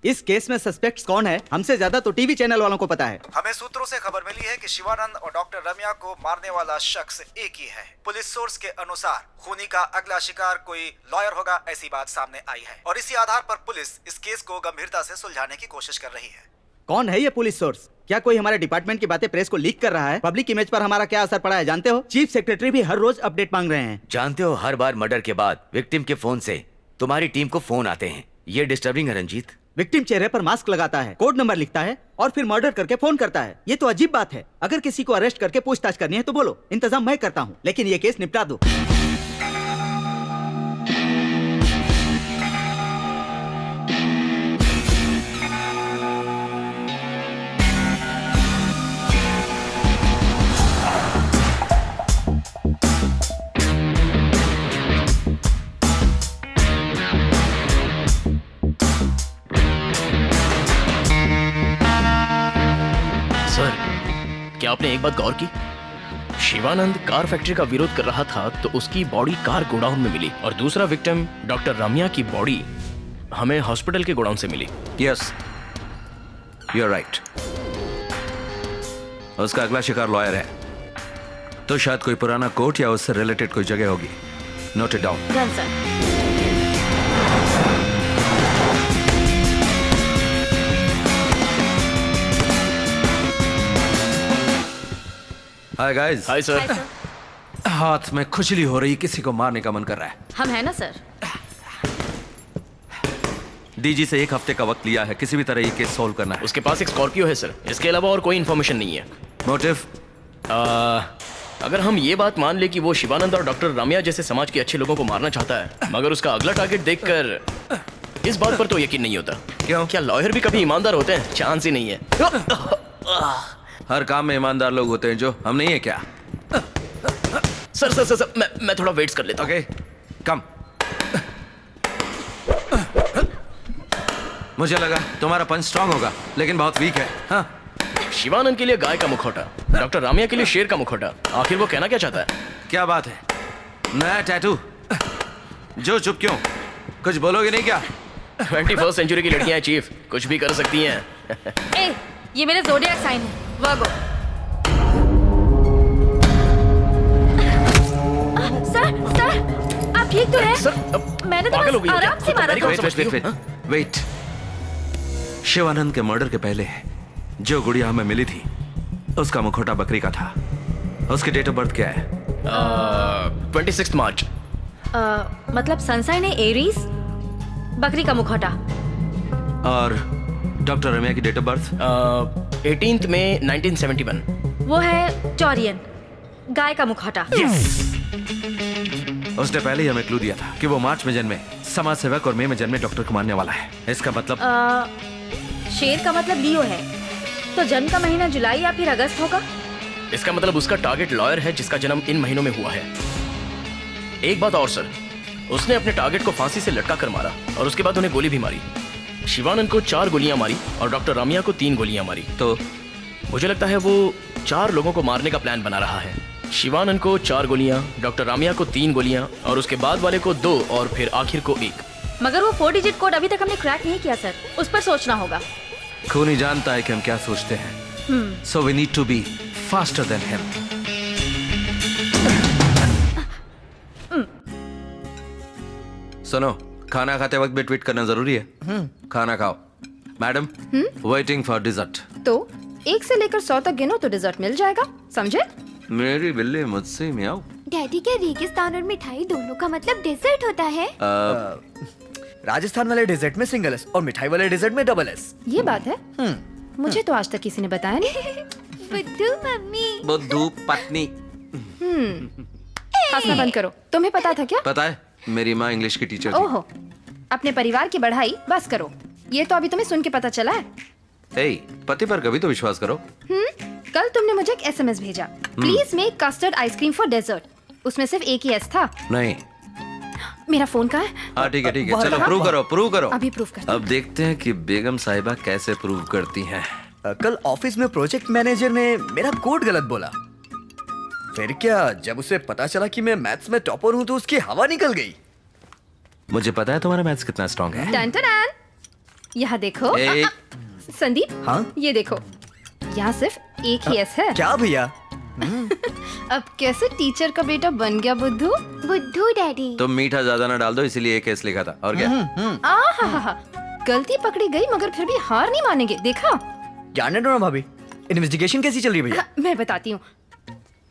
इस केस में सस्पेक्ट्स कौन है हमसे ज्यादा तो टीवी चैनल वालों को पता है। हमें सूत्रों से खबर मिली है कि शिवानंद और डॉक्टर रम्या को मारने वाला शख्स एक ही है। पुलिस सोर्स के अनुसार खूनी का अगला शिकार कोई लॉयर होगा, ऐसी बात सामने आई है और इसी आधार पर पुलिस इस केस को गंभीरता से सुलझाने की कोशिश कर रही है। कौन है ये पुलिस सोर्स? क्या कोई हमारे डिपार्टमेंट की बातें प्रेस को लीक कर रहा है? पब्लिक इमेज पर हमारा क्या असर पड़ा है जानते हो? चीफ सेक्रेटरी भी हर रोज अपडेट मांग रहे हैं। जानते हो, हर बार मर्डर के बाद विक्टिम के फोन से तुम्हारी टीम को फोन आते हैं। ये डिस्टर्बिंग है रंजीत। विक्टिम चेहरे पर मास्क लगाता है, कोड नंबर लिखता है और फिर मर्डर करके फोन करता है। ये तो अजीब बात है। अगर किसी को अरेस्ट करके पूछताछ करनी है तो बोलो, इंतजाम मैं करता हूँ, लेकिन ये केस निपटा दो। सर, क्या आपने एक बात गौर की? शिवानंद कार फैक्ट्री का विरोध कर रहा था तो उसकी बॉडी कार गोडाउन में मिली और दूसरा विक्टिम डॉक्टर रम्या की बॉडी हमें हॉस्पिटल के गोडाउन से मिली। Yes, you are right. उसका अगला शिकार लॉयर है, तो शायद कोई पुराना कोर्ट या उससे रिलेटेड कोई जगह होगी। Note it down. Done sir. Hi guys. Hi sir. Hi sir. हाथ में खुजली हो रही, किसी को मारने का मन कर रहा है। हम है ना सर। डीजी से 1 हफ्ते का वक्त लिया है, किसी भी तरह ये केस सॉल्व करना है। उसके पास एक स्कॉर्पियो है सर, इसके अलावा और कोई इन्फॉर्मेशन नहीं है। मोटिव? अगर हम ये बात मान ले कि वो शिवानंद और डॉक्टर रम्या जैसे समाज के अच्छे लोगों को मारना चाहता है, मगर उसका अगला टारगेट देखकर इस बात पर तो यकीन नहीं होता। क्यों? क्या लॉयर भी कभी ईमानदार होते हैं? चांस ही नहीं है। हर काम में ईमानदार लोग होते हैं, जो हम नहीं है क्या? सर सर सर, सर मैं थोड़ा वेट्स कर लेता हूँ। ओके, कम। मुझे लगा तुम्हारा पंच स्ट्रांग होगा, लेकिन बहुत वीक है। हाँ? शिवानंद के लिए गाय का मुखौटा, डॉक्टर रामिया के लिए शेर का मुखौटा। आखिर वो कहना क्या चाहता है? क्या बात है? नया टैटू? जो चुप क्यों? कुछ बोलोगे नहीं क्या? 21st सेंचुरी की लड़कियां हैं चीफ, कुछ भी कर सकती हैं। ए, ये मेरे ज़ोडिएक साइन है, वर्गो। सर, आप ठीक तो हैं? सर, मैंने तो पागल हो गई बस हो क्या? आराम से मारा पहले था। कौन समझती हो? वेट। शिवानंद के मर्डर के पहले जो गुड़िया हमें मिली थी, उसका मुखौटा बकरी का था। उसकी डेट ऑफ बर्थ क्या है? 26 मार्च। मतलब सनसाइन है एरीज, बकरी का मुखौटा। और डॉक्टर रम्या की डेट ऑफ बर्थ? 18 मई 1971। वो है टॉरियन, गाय का मुखौटा। उसने पहले ही हमें क्लू दिया था कि वो मार्च में जन्मे समाज सेवक और मई में जन्मे डॉक्टर को मारने वाला है। इसका मतलब? शेर का मतलब लियो है, तो जन्म का महीना जुलाई या फिर अगस्त होगा। इसका मतलब उसका टारगेट लॉयर है जिसका जन्म इन महीनों में हुआ है। एक बात और सर, उसने अपने टारगेट को फांसी से लटका कर मारा और उसके बाद उन्हें गोली भी मारी। शिवानंद को 4 गोलियां मारी और डॉक्टर रम्या को 3 गोलियां मारी। तो मुझे लगता है वो 4 लोगों को मारने का प्लान बना रहा है। शिवानंद को 4 गोलियां, डॉक्टर रम्या को 3 गोलियां और उसके बाद वाले को 2 और फिर आखिर को 1। मगर वो 4 डिजिट कोड अभी तक हमने क्रैक नहीं किया सर, उस पर सोचना होगा। खूनी जानता है कि हम क्या सोचते हैं, so we need to be faster than him. सुनो, खाना खाते वक्त भी ट्वीट करना जरूरी है। खाना खाओ। Madam, waiting for dessert. तो 1 से लेकर 100 तक गिनो तो डिजर्ट मिल जाएगा, समझे? मेरी बिल्ली मुझसे मियाओ। डैडी, क्या रेगिस्तान और मिठाई दोनों का मतलब डेजर्ट होता है? राजस्थान वाले डेजर्ट में सिंगल एस और मिठाई वाले डेजर्ट में डबल एस। ये बात है। मुझे तो आज तक किसी ने बताया नहीं। बुद्धू मम्मी। बुद्धू पत्नी। हंसना बंद करो। तुम्हें पता था क्या? पता है, मेरी माँ इंग्लिश की टीचर थी। ओहो, अपने परिवार की बढ़ाई बस करो। ये तो अभी तुम्हें सुन के पता चला है। पति पर कभी तो विश्वास करो। कल तुमने मुझे एक SMS भेजा, please make custard ice cream for dessert. उसमें सिर्फ एक ही S था। नहीं। मेरा फोन कहाँ है? हाँ ठीक है, बहुत चलो कहा? प्रूव करो। अभी प्रूव करते अब देखते हैं कि बेगम साहिबा कैसे प्रूव करती हैं। कल ऑफिस में प्रोजेक्ट मैनेजर ने मेरा कोड गलत बोला। फिर क्या, जब उसे पता चला कि मैं मैथ्स में टॉपर हूं तो उसकी हवा निकल गई। मुझे पता है तुम्हारा मैथ्स कितना स्ट्रांग है। टन टन, यहाँ देखो। ए, संदीप, हाँ? ये देखो, यहाँ सिर्फ एक ही एस है। क्या भैया? अब कैसे टीचर का बेटा बन गया बुद्धू? बुद्धू डैडी। तुम मीठा ज्यादा ना डाल दो, इसीलिए एक केस लिखा था। और क्या? आहा, गलती पकड़ी गई मगर फिर भी हार नहीं मानेंगे। देखा? जाने दो ना भाभी, इन्वेस्टिगेशन कैसी चल रही है भैया? मैं बताती हूँ।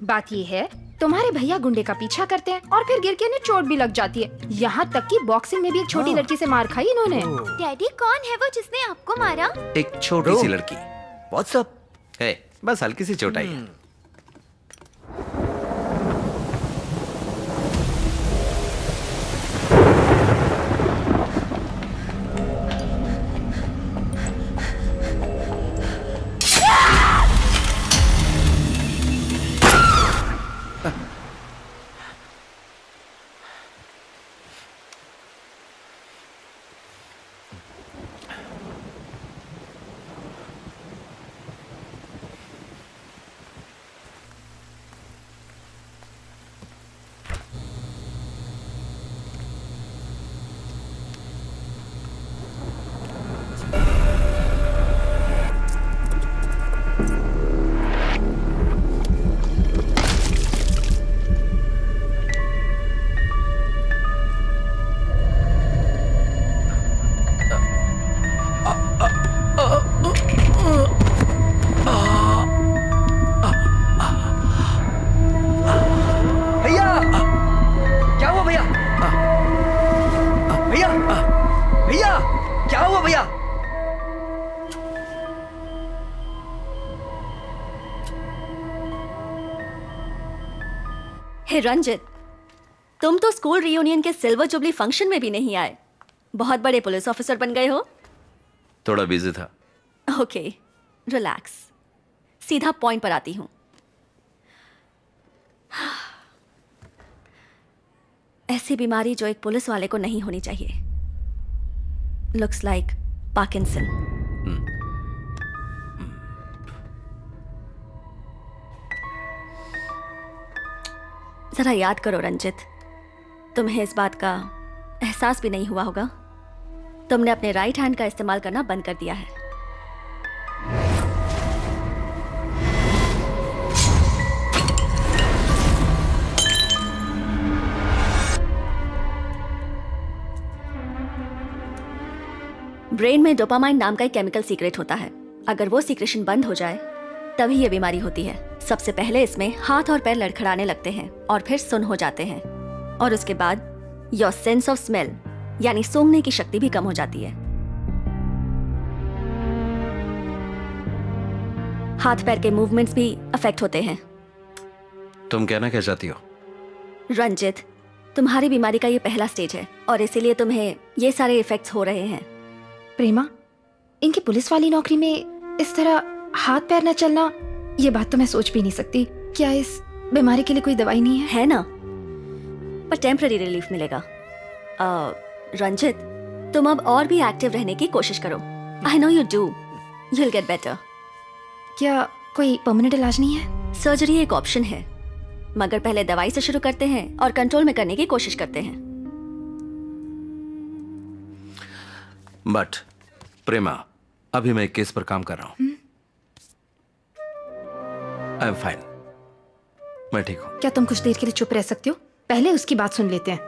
बात ये है, तुम्हारे भैया गुंडे का पीछा करते हैं और फिर गिर के इन्हें चोट भी लग जाती है। यहाँ तक कि बॉक्सिंग में भी एक छोटी लड़की से मार खाई इन्होंने। डैडी कौन है वो जिसने आपको मारा? एक छोटी सी लड़की व्हाट्सअप है, बस हल्की सी चोट आई है। हे रंजित, तुम तो स्कूल रियूनियन के सिल्वर जुबली फंक्शन में भी नहीं आए। बहुत बड़े पुलिस ऑफिसर बन गए हो। थोड़ा बिजी था। Okay, relax. सीधा पॉइंट पर आती हूँ। ऐसी बीमारी जो एक पुलिस वाले को नहीं होनी चाहिए। Looks like Parkinson. जरा याद करो रंजित, तुम्हें इस बात का एहसास भी नहीं हुआ होगा। तुमने अपने राइट हैंड का इस्तेमाल करना बंद कर दिया है। ब्रेन में डोपामाइन नाम का एक केमिकल सीक्रेट होता है। अगर वो सीक्रेशन बंद हो जाए तभी ये बीमारी होती है। सबसे पहले इसमें हाथ और पैर लड़खड़ाने लगते हैं और फिर सुन्न हो जाते हैं, और उसके बाद योर सेंस ऑफ स्मेल यानी सूंघने की शक्ति भी कम हो जाती है। हाथ पैर के मूवमेंट्स भी अफेक्ट होते हैं। तुम कहना क्या चाहती हो? रंजित, तुम्हारी बीमारी का ये पहला स्टेज है और इसीलिए तुम्हें ये सारे इफेक्ट्स हो रहे हैं। प्रेमा, इनकी पुलिस वाली नौकरी में इस तरह हाथ पैर न चलना, ये बात तो मैं सोच भी नहीं सकती। क्या इस बीमारी के लिए कोई दवाई नहीं है? है ना, पर टेम्पररी रिलीफ मिलेगा। रंजित, तुम अब और भी एक्टिव रहने की कोशिश करो। I know you do, you will get better. क्या कोई परमानेंट इलाज नहीं है? सर्जरी एक ऑप्शन है, मगर पहले दवाई से शुरू करते हैं और कंट्रोल में करने की कोशिश करते हैं। बट प्रेमा, अभी मैं एक केस पर काम कर रहा हूं। आई एम फाइन, मैं ठीक हूं। क्या तुम कुछ देर के लिए चुप रह सकते हो? पहले उसकी बात सुन लेते हैं।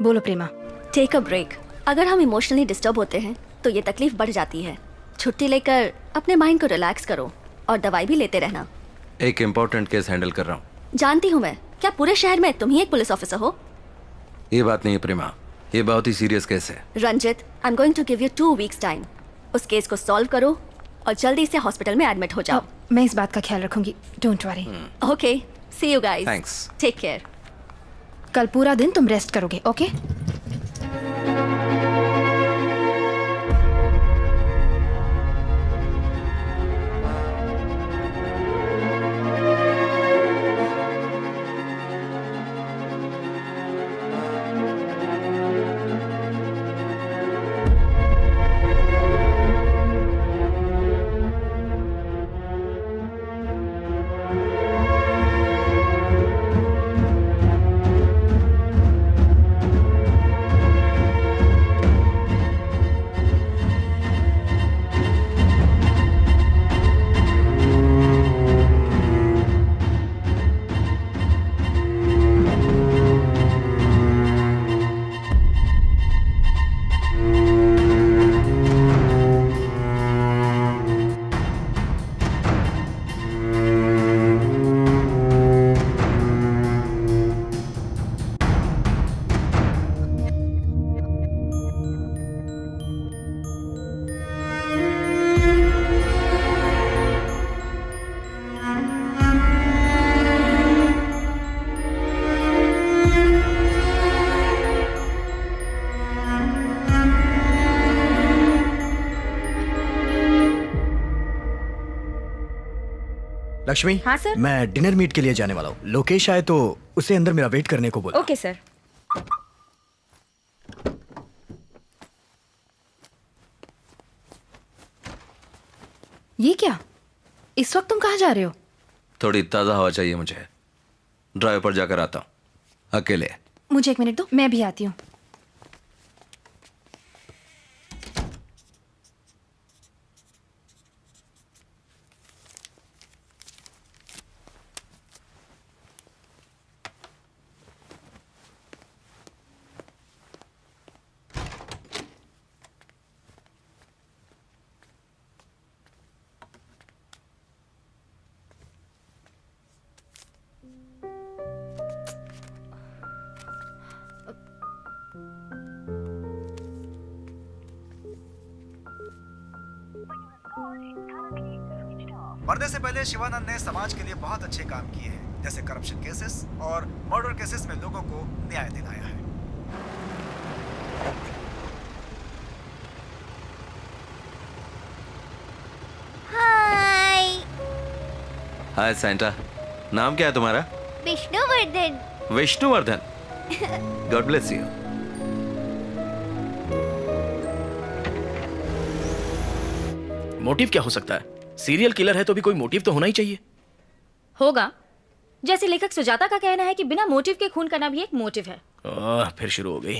बोलो प्रेमा। Take a break. अगर हम इमोशनली डिस्टर्ब होते हैं तो ये तकलीफ बढ़ जाती है। छुट्टी लेकर अपने माइंड को रिलैक्स करो और दवाई भी लेते रहना। एक इम्पोर्टेंट केस हैंडल कर रहा हूं। जानती हूँ मैं, क्या पूरे शहर में तुम ही एक पुलिस ऑफिसर हो? ये बात नहीं है प्रेमा, ये बहुत ही सीरियस केस है। Ranjit, I am going to give you 2 weeks time. उस केस को सॉल्व करो और जल्दी से हॉस्पिटल में एडमिट हो जाओ। मैं इस बात का ख्याल रखूंगी, don't worry. Okay, see you guys. Thanks. Take care. कल पूरा दिन तुम रेस्ट करोगे, ओके? लक्ष्मी। हाँ सर। मैं डिनर मीट के लिए जाने वाला हूँ। लोकेश आए तो उसे अंदर मेरा वेट करने को बोला। Okay sir. ये क्या? इस वक्त तुम कहाँ जा रहे हो? थोड़ी ताज़ा हवा चाहिए मुझे। ड्राइव पर जाकर आता हूँ अकेले। मुझे 1 मिनट दो, मैं भी आती हूँ। मरने से पहले शिवानंद ने समाज के लिए बहुत अच्छे काम किए हैं, जैसे करप्शन केसेस और मर्डर केसेस में लोगों को न्याय दिलाया है। हाय। हाय सैंटा। नाम क्या है तुम्हारा? Vishnuvardhana. Vishnuvardhana. God bless you. Motive क्या हो सकता है? सीरियल किलर है तो भी कोई मोटिव तो होना ही चाहिए। होगा। जैसे लेखक सुजाता का कहना है कि बिना मोटिव के खून करना भी एक मोटिव है। फिर शुरू हो गई।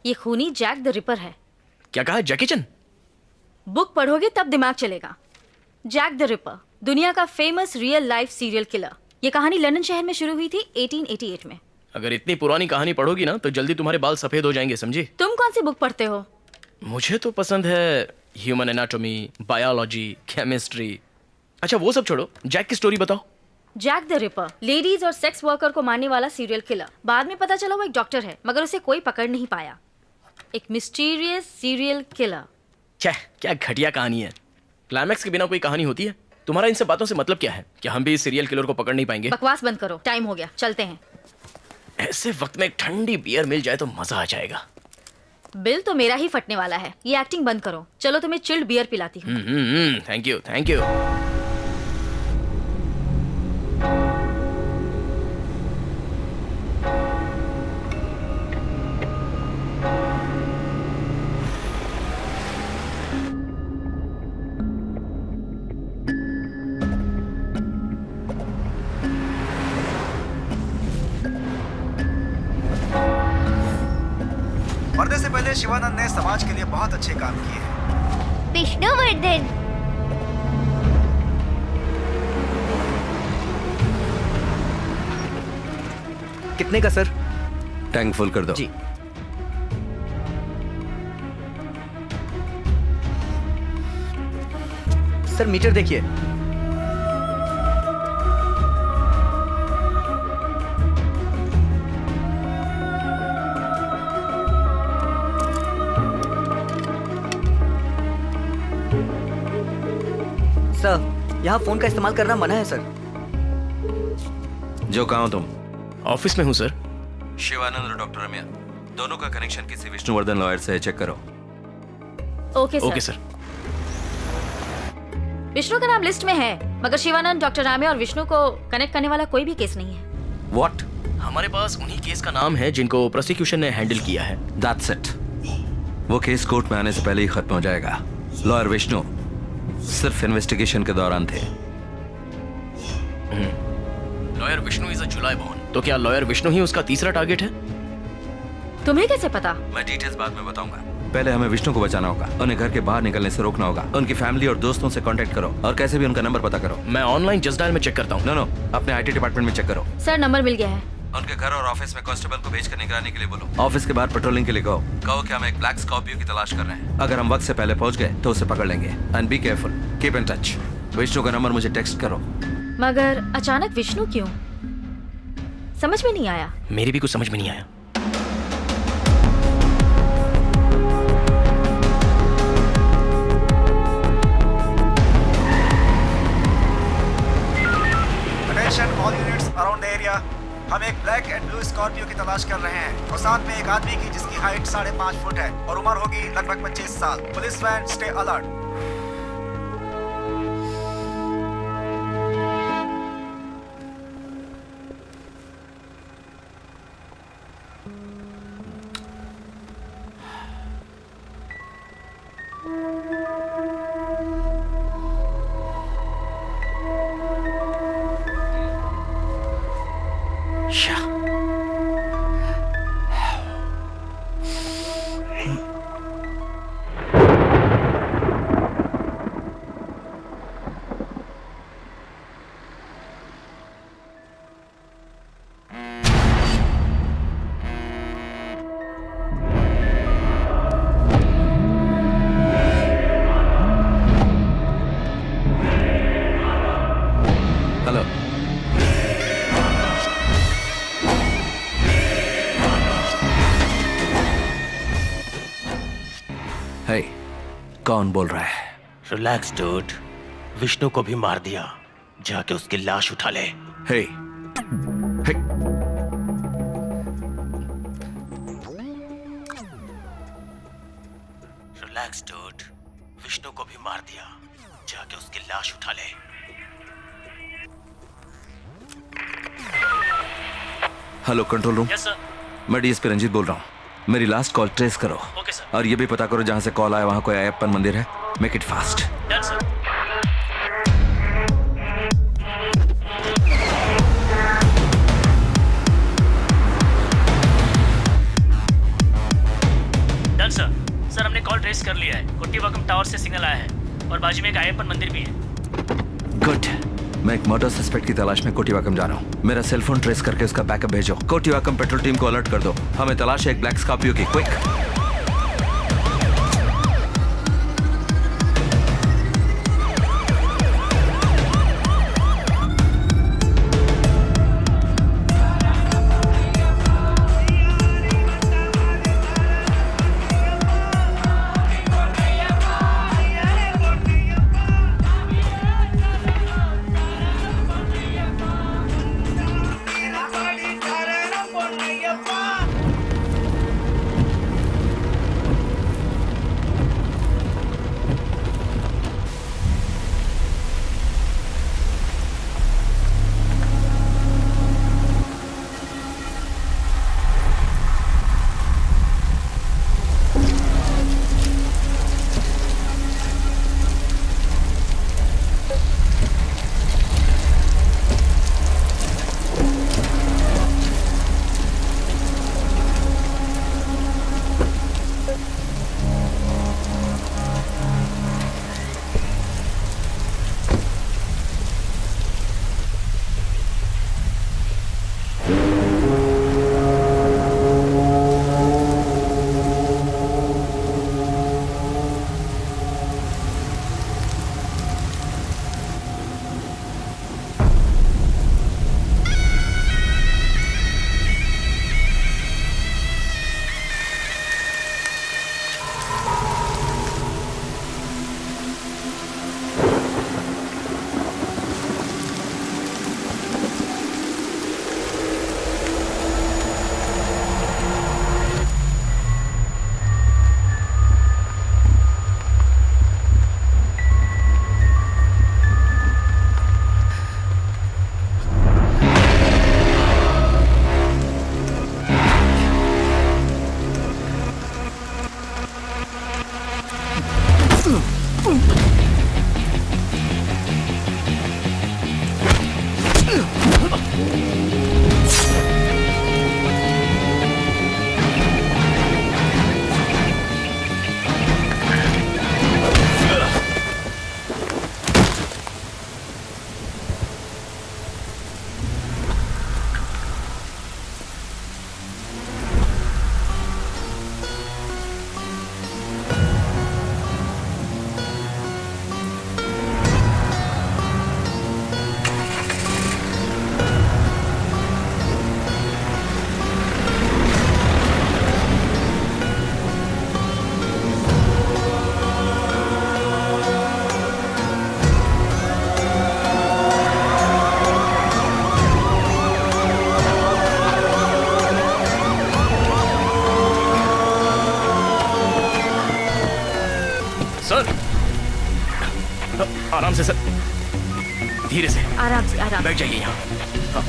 ये खूनी जैक द रिपर है। क्या कहा? जैकी चैन? बुक पढ़ोगे तब दिमाग चलेगा। जैक द रिपर, दुनिया का famous real life serial killer. ये कहानी लंदन शहर में शुरू हुई थी 1888 में। अगर इतनी पुरानी कहानी पढ़ोगी ना तो जल्दी तुम्हारे बाल सफेद हो जाएंगे, समझी? तुम कौन सी बुक पढ़ते हो? मुझे तो पसंद है ह्यूमन एनाटॉमी, बायोलॉजी, केमिस्ट्री। अच्छा वो सब छोड़ो, जैक की स्टोरी बताओ। जैक द रिपर लेडीज और सेक्स वर्कर को मारने वाला सीरियल किलर। बाद में पता चला वो एक डॉक्टर है, मगर उसे कोई पकड़ नहीं पाया। एक मिस्टीरियस सीरियल किलर। क्या घटिया कहानी है। क्लाइमैक्स के बिना कोई कहानी होती है? तुम्हारा इन सब बातों से मतलब क्या है? कि हम भी इस सीरियल किलर को पकड़ नहीं पाएंगे? बकवास बंद करो, टाइम हो गया, चलते हैं। ऐसे वक्त में एक ठंडी बियर मिल जाए तो मजा आ जाएगा। बिल तो मेरा ही फटने वाला है। ये एक्टिंग बंद करो, चलो तुम्हें चिल्ड बियर पिलाती हूँ। Thank you, thank you. मरने से पहले शिवानंद ने समाज के लिए बहुत अच्छे काम किए हैं। विष्णुवर्धन। कितने का सर? टैंक फुल कर दो। जी। सर मीटर देखिए। सर यहाँ फोन का इस्तेमाल करना मना है सर। जो कहा तुम? ऑफिस में हूँ सर। शिवानंद और डॉक्टर रम्या दोनों का कनेक्शन किसी विष्णुवर्धन लॉयर से चेक करो। Okay sir. विष्णु का नाम लिस्ट में है, मगर शिवानंद, डॉक्टर रामे और विष्णु को कनेक्ट करने वाला कोई भी केस नहीं है। व्हाट? हमारे पास उन्हीं केस का नाम है जिनको प्रोसिक्यूशन ने हैंडल किया है। That's it. वो केस कोर्ट में आने से पहले ही खत्म हो जाएगा। लॉयर विष्णु सिर्फ इन्वेस्टिगेशन के दौरान थे। Lawyer Vishnu is a July born. तो क्या लॉयर विष्णु ही उसका तीसरा टारगेट है? तुम्हें कैसे पता? मैं डिटेल्स बाद में बताऊंगा। पहले हमें विष्णु को बचाना होगा। उन्हें घर के बाहर निकलने से रोकना होगा। उनकी फैमिली और दोस्तों से कांटेक्ट करो और कैसे भी उनका नंबर पता करो। मैं ऑनलाइन जस्ट डायल में चेक करता हूँ। नो, अपने आईटी डिपार्टमेंट में चेक करो। सर नंबर मिल गया है। उनके घर और ऑफिस में कांस्टेबल को भेजकर निगरानी के लिए बोलो। ऑफिस के बाहर पेट्रोलिंग के लिए कहो कि हम एक ब्लैक स्कॉर्पियो की तलाश कर रहे हैं। अगर हम वक्त से पहले पहुंच गए तो उसे पकड़ लेंगे। And be careful, keep in touch. Vishnu का नंबर मुझे टेक्स्ट करो। मगर अचानक विष्णु क्यों? समझ में नहीं आया। मेरी भी कुछ समझ में नहीं आया। Attention all units around the area. हम एक ब्लैक एंड ब्लू स्कॉर्पियो की तलाश कर रहे हैं और साथ में एक आदमी की जिसकी हाइट 5.5 फुट है और उम्र होगी लगभग 25 साल। Police van, stay alert. Hello. Hey, कौन बोल रहा है? रिलैक्स डूड, विष्णु को भी मार दिया, जाके उसकी लाश उठा ले। हे, हे, रिलैक्स डूड, विष्णु को भी मार दिया, जाके उसकी लाश उठा ले। Hello control room. Yes sir. मैं डीएसपी रंजीत बोल रहा हूँ। मेरी लास्ट कॉल ट्रेस करो। Okay sir. और ये भी पता करो जहां से कॉल आया वहां कोई अयप्पन मंदिर है। Make it fast. Done sir. Done sir. Sir हमने कॉल ट्रेस कर लिया है। कोट्टीवाकम टावर से सिग्नल आया है और बाजू में एक अयप्पन मंदिर भी है। गुड। मैं एक मर्डर सस्पेक्ट की तलाश में कोट्टीवाकम जा रहा हूँ। मेरा सेल फोन ट्रेस करके उसका बैकअप भेजो। कोट्टीवाकम पेट्रोल टीम को अलर्ट कर दो। हमें तलाश है एक ब्लैक स्कॉर्पियो की। क्विक। आराम से सर, धीरे से, आराम से, आराम बैठ जाइए यहाँ। हाँ,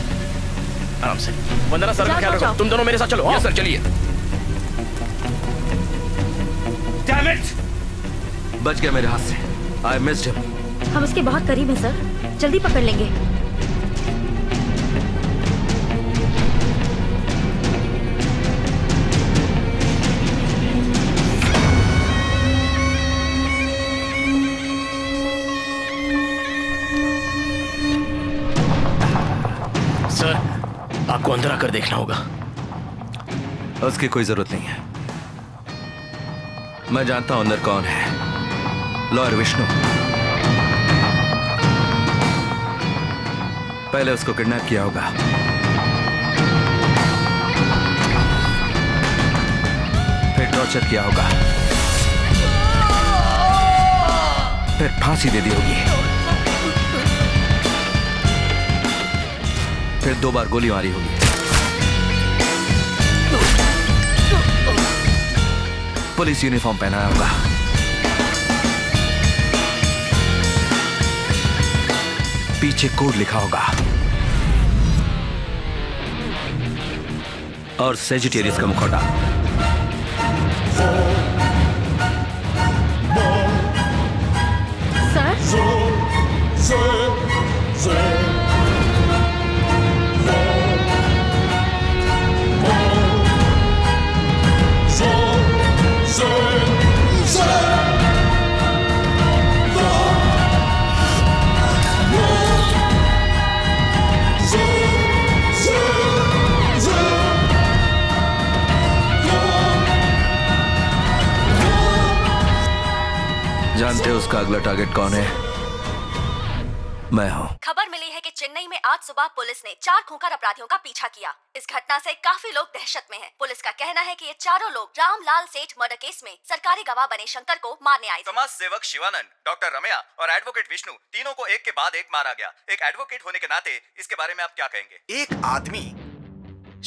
आराम से। वंदना सर का जाओ, ख्याल रखो। जाओ। तुम दोनों मेरे साथ चलो। यस सर, चलिए। Damn it! बच गया मेरे हाथ से। I missed him. हम उसके बहुत करीब हैं सर, जल्दी पकड़ लेंगे। सर, आपको अंदर आकर देखना होगा। उसकी कोई जरूरत नहीं है, मैं जानता हूं अंदर कौन है। लॉयर विष्णु। पहले उसको किडनैप किया होगा, फिर टॉर्चर किया होगा, फिर फांसी दे दी होगी, फिर 2 बार गोली मारी होगी, पुलिस यूनिफॉर्म पहनाया होगा, पीछे कोड लिखा होगा और सेजिटेरियस का मुखौटा। जानते हो उसका अगला टारगेट कौन है? मैं हूं। खबर मिली है कि चेन्नई में आज सुबह पुलिस ने 4 खूंखार अपराधियों का पीछा किया। इस घटना से काफी लोग दहशत में हैं। पुलिस का कहना है कि ये चारों लोग रामलाल सेठ मर्डर केस में सरकारी गवाह बने शंकर को मारने आए थे। समाज सेवक शिवानंद, डॉक्टर रमैया और एडवोकेट विष्णु, तीनों को एक के बाद एक मारा गया। एक एडवोकेट होने के नाते इसके बारे में आप क्या कहेंगे? एक आदमी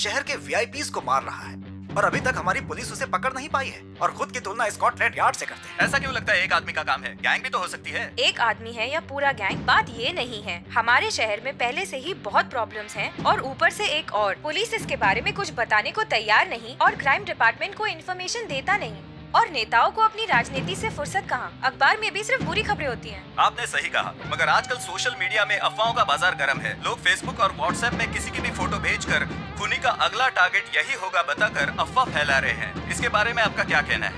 शहर के वीआईपीज को मार रहा है और अभी तक हमारी पुलिस उसे पकड़ नहीं पाई है और खुद की तुलना स्कॉटलैंड यार्ड से करते हैं। ऐसा क्यों लगता है एक आदमी का काम है? गैंग भी तो हो सकती है। एक आदमी है या पूरा गैंग, बात ये नहीं है। हमारे शहर में पहले से ही बहुत प्रॉब्लम्स हैं और ऊपर से एक और पुलिस इसके बारे में कुछ बताने को तैयार नहीं और क्राइम डिपार्टमेंट को इन्फॉर्मेशन देता नहीं और नेताओं को अपनी राजनीति से फुर्सत कहाँ। अखबार में भी सिर्फ बुरी खबरें होती हैं। आपने सही कहा, मगर आजकल सोशल मीडिया में अफवाहों का बाजार गर्म है। लोग फेसबुक और व्हाट्सएप में किसी की भी फोटो भेजकर खूनी का अगला टारगेट यही होगा बताकर अफवाह फैला रहे हैं। इसके बारे में आपका क्या कहना है?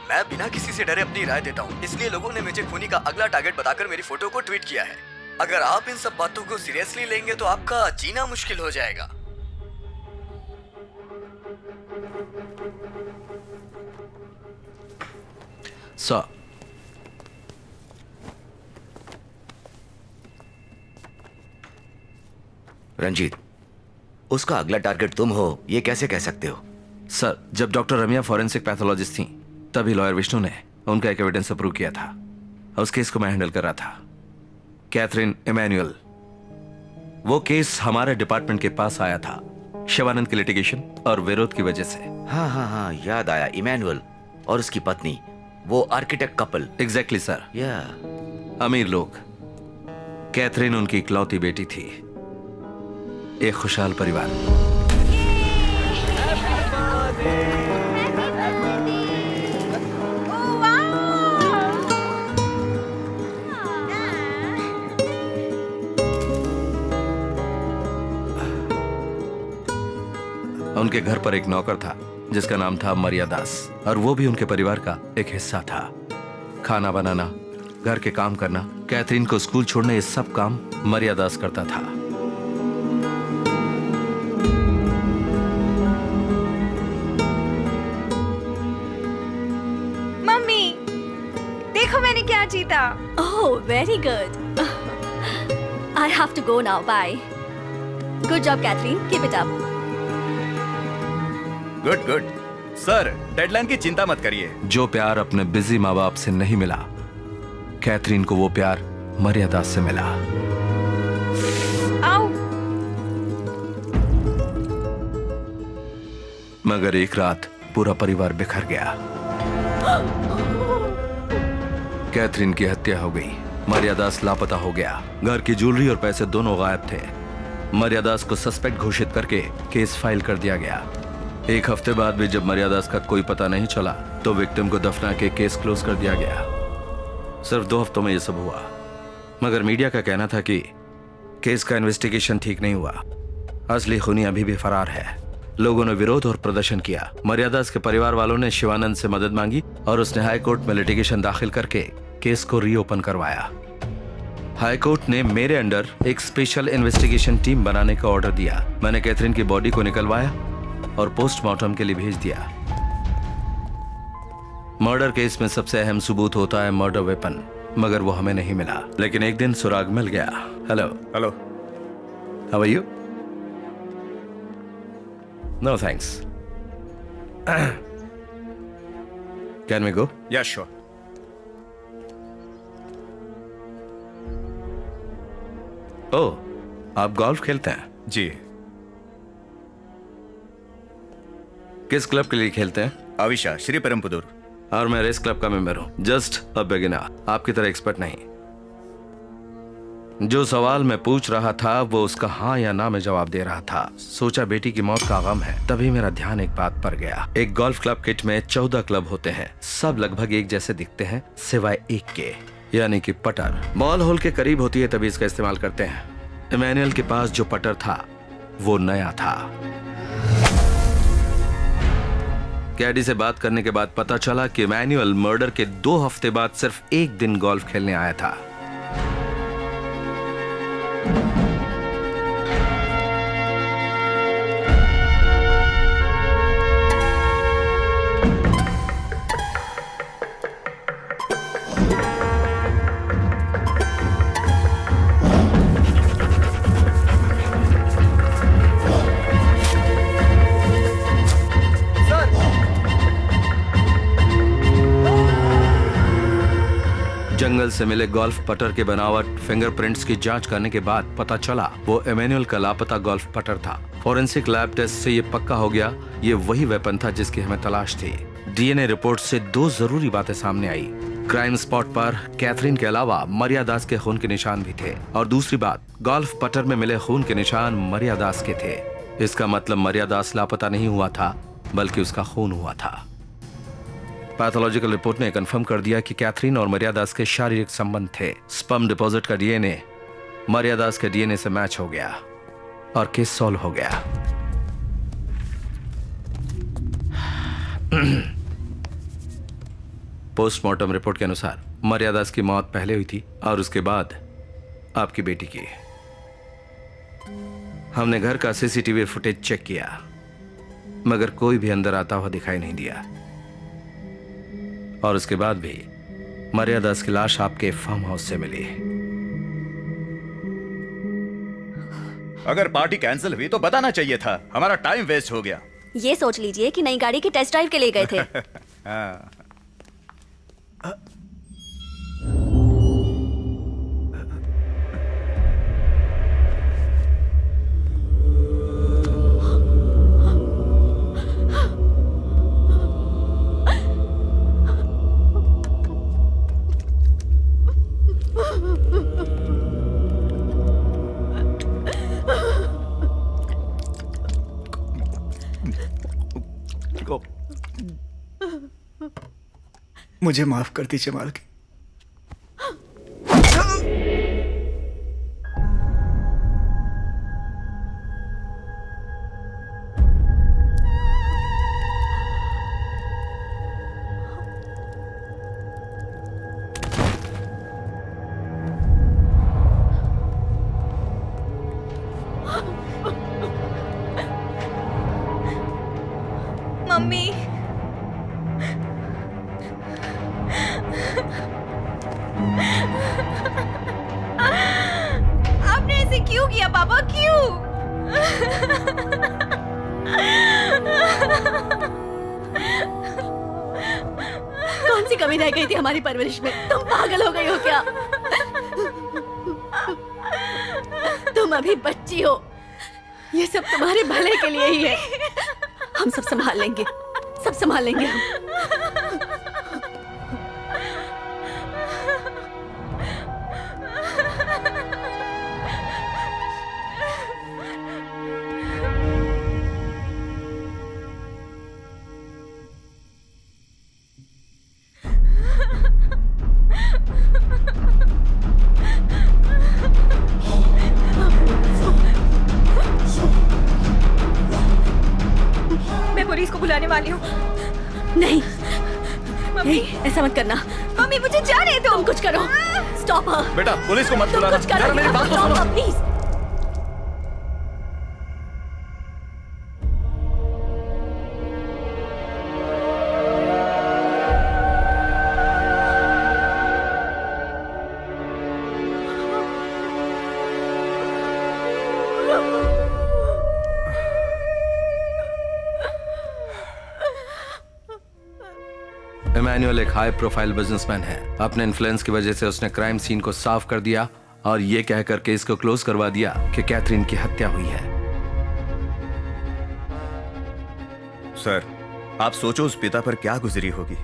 मैं बिना किसी से डरे अपनी राय देता हूँ, इसलिए लोगों ने मुझे खूनी का अगला टारगेट बताकर मेरी फोटो को ट्वीट किया है। अगर आप इन सब बातों को सीरियसली लेंगे तो आपका जीना मुश्किल हो जाएगा। सर, रंजीत, उसका अगला टारगेट तुम हो, ये कैसे कह सकते हो? सर, जब डॉक्टर रमिया फॉरेंसिक पैथोलॉजिस्ट थी तभी लॉयर विष्णु ने उनका एक एविडेंस अप्रूव किया था। उस केस को मैं हैंडल कर रहा था। कैथरीन इमैनुअल, वो केस हमारे डिपार्टमेंट के पास आया था शिवानंद की लिटिगेशन और विरोध की वजह से। हाँ, याद आया। इमैनुअल और उसकी पत्नी, वो आर्किटेक्ट कपल। Exactly sir. अमीर लोग। कैथरीन उनकी इकलौती बेटी थी। एक खुशहाल परिवार। उनके घर पर एक नौकर था जिसका नाम था मर्यादास और वो भी उनके परिवार का एक हिस्सा था। खाना बनाना, घर के काम करना, कैथरीन को स्कूल छोड़ने, ये सब काम मर्यादास करता था। मम्मी, देखो मैंने क्या जीता। Oh, very good. I have to go now, bye. Good job Catherine, keep it up. Good sir, deadline की चिंता मत करिए। जो प्यार अपने बिजी माँ बाप से नहीं मिला, कैथरीन को वो प्यार मर्यादा से मिला। आओ। मगर एक रात पूरा परिवार बिखर गया। कैथरीन की हत्या हो गई। मर्यादास लापता हो गया। घर की ज्वेलरी और पैसे दोनों गायब थे। मर्यादास को सस्पेक्ट घोषित करके केस फाइल कर दिया गया। एक हफ्ते बाद भी जब मर्यादास का कोई पता नहीं चला तो विक्टिम को दफना के केस क्लोज कर दिया गया। सिर्फ 2 हफ्तों में ये सब हुआ, मगर मीडिया का कहना था कि केस का इन्वेस्टिगेशन ठीक नहीं हुआ। असली खूनी अभी भी फरार है। लोगों ने विरोध और प्रदर्शन किया। मर्यादास के परिवार वालों ने शिवानंद से मदद मांगी और उसने हाई कोर्ट में लिटिगेशन दाखिल करके केस को रीओपन करवाया। हाई कोर्ट ने मेरे अंडर एक स्पेशल इन्वेस्टिगेशन टीम बनाने का ऑर्डर दिया। मैंने कैथरीन की बॉडी को निकलवाया और पोस्टमार्टम के लिए भेज दिया। मर्डर केस में सबसे अहम सबूत होता है मर्डर वेपन, मगर वो हमें नहीं मिला। लेकिन एक दिन सुराग मिल गया। Hello hello, how are you? No thanks. Can we go? Yeah sure. ओह, आप गोल्फ खेलते हैं? जी। किस क्लब के लिए खेलते हैं? आविशा, श्री परमपुदुर। और मैं रेस क्लब का मेंबर हूं। जस्ट अ बिगिनर, आपकी तरह एक्सपर्ट नहीं। जो सवाल मैं पूछ रहा था वो उसका हाँ या ना में जवाब दे रहा था। सोचा बेटी की मौत का गम है, तभी मेरा ध्यान एक बात पर गया। एक गोल्फ क्लब किट में 14 क्लब होते हैं, सब लगभग एक जैसे दिखते हैं सिवाय एक के, यानी कि पटर। बॉल होल के करीब होती है तभी इसका इस्तेमाल करते हैं। इमैनुअल के पास जो पटर था वो नया था। कैडी से बात करने के बाद पता चला कि इमैनुअल मर्डर के 2 हफ्ते बाद सिर्फ एक दिन गोल्फ खेलने आया था। जंगल से मिले गोल्फ पटर के बनावट, फिंगरप्रिंट्स की जांच करने के बाद पता चला वो इमैनुअल का लापता गोल्फ पटर था। फॉरेंसिक लैब टेस्ट से ये पक्का हो गया ये वही वेपन था जिसकी हमें तलाश थी। डीएनए रिपोर्ट से 2 जरूरी बातें सामने आई। क्राइम स्पॉट पर कैथरीन के अलावा मरिया दास के खून के निशान भी थे, और दूसरी बात, गोल्फ पटर में मिले खून के निशान मरिया दास के थे। इसका मतलब मरिया दास लापता नहीं हुआ था, बल्कि उसका खून हुआ था। पैथोलॉजिकल रिपोर्ट ने कंफर्म कर दिया कि कैथरीन और मरिया दास के शारीरिक संबंध थे। स्पर्म डिपॉजिट का डीएनए मरिया दास के डीएनए से मैच हो गया और केस सॉल्व हो गया। पोस्टमार्टम रिपोर्ट के अनुसार मरिया दास की मौत पहले हुई थी और उसके बाद आपकी बेटी की। हमने घर का सीसीटीवी फुटेज चेक किया, मगर कोई भी अंदर आता हुआ दिखाई नहीं दिया। और उसके बाद भी मरिया दास की लाश आपके फार्म हाउस से मिली। अगर पार्टी कैंसिल हुई तो बताना चाहिए था, हमारा टाइम वेस्ट हो गया। ये सोच लीजिए कि नई गाड़ी की टेस्ट ड्राइव के लिए गए थे। हाँ। मुझे माफ कर दीजिए मालकिन। मम्मी, आपने ऐसे क्यों किया पापा, क्यों? कौन सी कमी रह गई थी हमारी परवरिश में? तुम पागल हो गई हो क्या? तुम अभी बच्ची हो, ये सब तुम्हारे भले के लिए ही है। हम सब संभाल लेंगे, सब संभाल लेंगे हम। वाली हूँ। नहीं मम्मी, ऐसा मत करना। मम्मी मुझे जाने दो। तुम कुछ करो। स्टॉप हर। बेटा पुलिस को मत तुम बुलाना। कुछ करो। जरा मेरी बात तो Stop सुनो। her, please। इमैनुअल एक हाई प्रोफाइल बिजनेसमैन है। अपने इन्फ्लुएंस की वजह से उसने क्राइम सीन को साफ कर दिया और ये कहकर केस को क्लोज करवा दिया कि कैथरीन की हत्या हुई है। सर, आप सोचो उस पिता पर क्या गुजरी होगी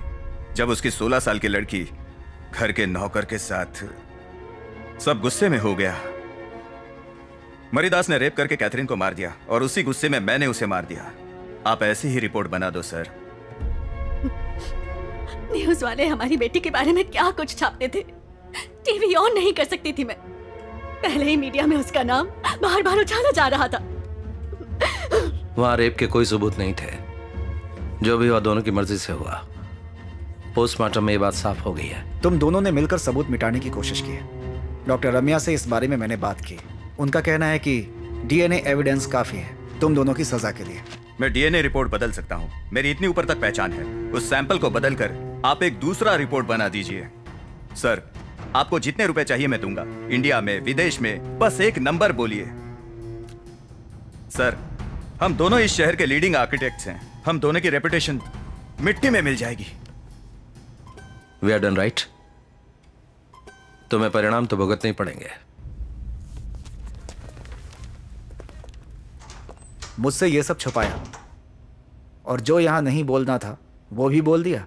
जब उसकी 16 साल की लड़की घर के नौकर के साथ सब गुस्से में हो गया। मरीदास ने रेप करके कैथरीन को मार दिया और उसी गुस्से में मैंने उसे मार दिया। आप ऐसी ही रिपोर्ट बना दो सर। न्यूज वाले हमारी बेटी के बारे में क्या कुछ छापते थे। टीवी ऑन नहीं कर सकती थी मैं। पहले ही मीडिया में उसका नाम बार बार उछाला जा रहा था। वहां रेप के कोई सबूत नहीं थे। जो भी हुआ दोनों की मर्जी से हुआ। पोस्टमार्टम में ये बात साफ हो गई है। तुम दोनों ने मिलकर सबूत मिटाने की कोशिश की है। डॉक्टर रम्या से इस बारे में मैंने बात की। उनका कहना है कि डीएनए एविडेंस काफी है तुम दोनों की सजा के लिए। मैं डीएनए रिपोर्ट बदल सकता हूँ। मेरी इतनी ऊपर तक पहचान है। उस सैंपल को बदलकर आप एक दूसरा रिपोर्ट बना दीजिए। सर, आपको जितने रुपए चाहिए मैं दूंगा। इंडिया में, विदेश में, बस एक नंबर बोलिए। सर, हम दोनों इस शहर के लीडिंग आर्किटेक्ट्स हैं। हम दोनों की रेपुटेशन मिट्टी में मिल जाएगी। We are done right. तुम्हें परिणाम तो भुगतने ही पड़ेंगे। मुझसे ये सब छुपाया और जो यहां नहीं बोलना था वो भी बोल दिया।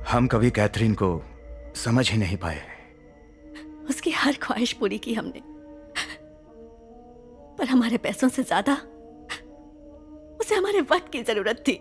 हम कभी कैथरीन को समझ ही नहीं पाए। उसकी हर ख्वाहिश पूरी की हमने, पर हमारे पैसों से ज्यादा उसे हमारे वक्त की जरूरत थी।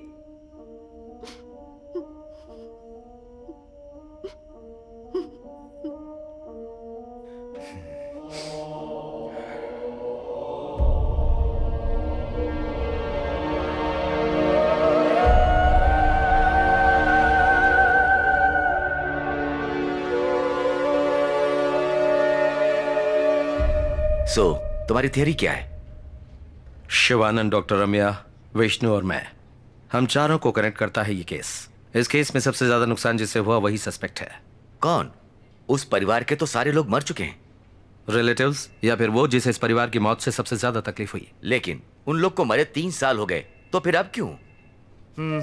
तुम्हारी थियरी क्या है? शिवानंद, डॉक्टर रम्या, विष्णु और मैं, हम चारों को कनेक्ट करता है ये केस। इस केस में सबसे ज्यादा नुकसान जिससे हुआ वही सस्पेक्ट है। कौन? उस परिवार के तो सारे लोग मर चुके हैं। रिलेटिव्स या फिर वो जिसे इस परिवार की मौत से सबसे ज्यादा तकलीफ हुई। लेकिन उन लोग को मरे 3 साल हो गए, तो फिर अब क्यों?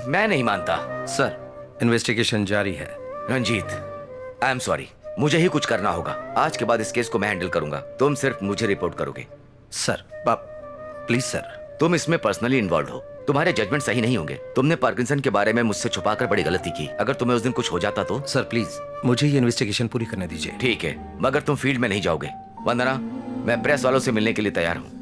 मैं नहीं मानता। सर, इन्वेस्टिगेशन जारी है। रंजीत, आई एम सॉरी, मुझे ही कुछ करना होगा। आज के बाद इस केस को मैं हैंडल करूंगा। तुम सिर्फ मुझे रिपोर्ट करोगे। Sir, please sir. तुम इसमें पर्सनली इन्वॉल्व हो। तुम्हारे जजमेंट सही नहीं होंगे। तुमने पार्किंसन के बारे में मुझसे छुपाकर बड़ी गलती की। अगर तुम्हें उस दिन कुछ हो जाता तो? सर प्लीज, मुझे ये इन्वेस्टिगेशन पूरी करने दीजिए। ठीक है, मगर तुम फील्ड में नहीं जाओगे। वंदना, मैं प्रेस वालों से मिलने के लिए तैयार हूं।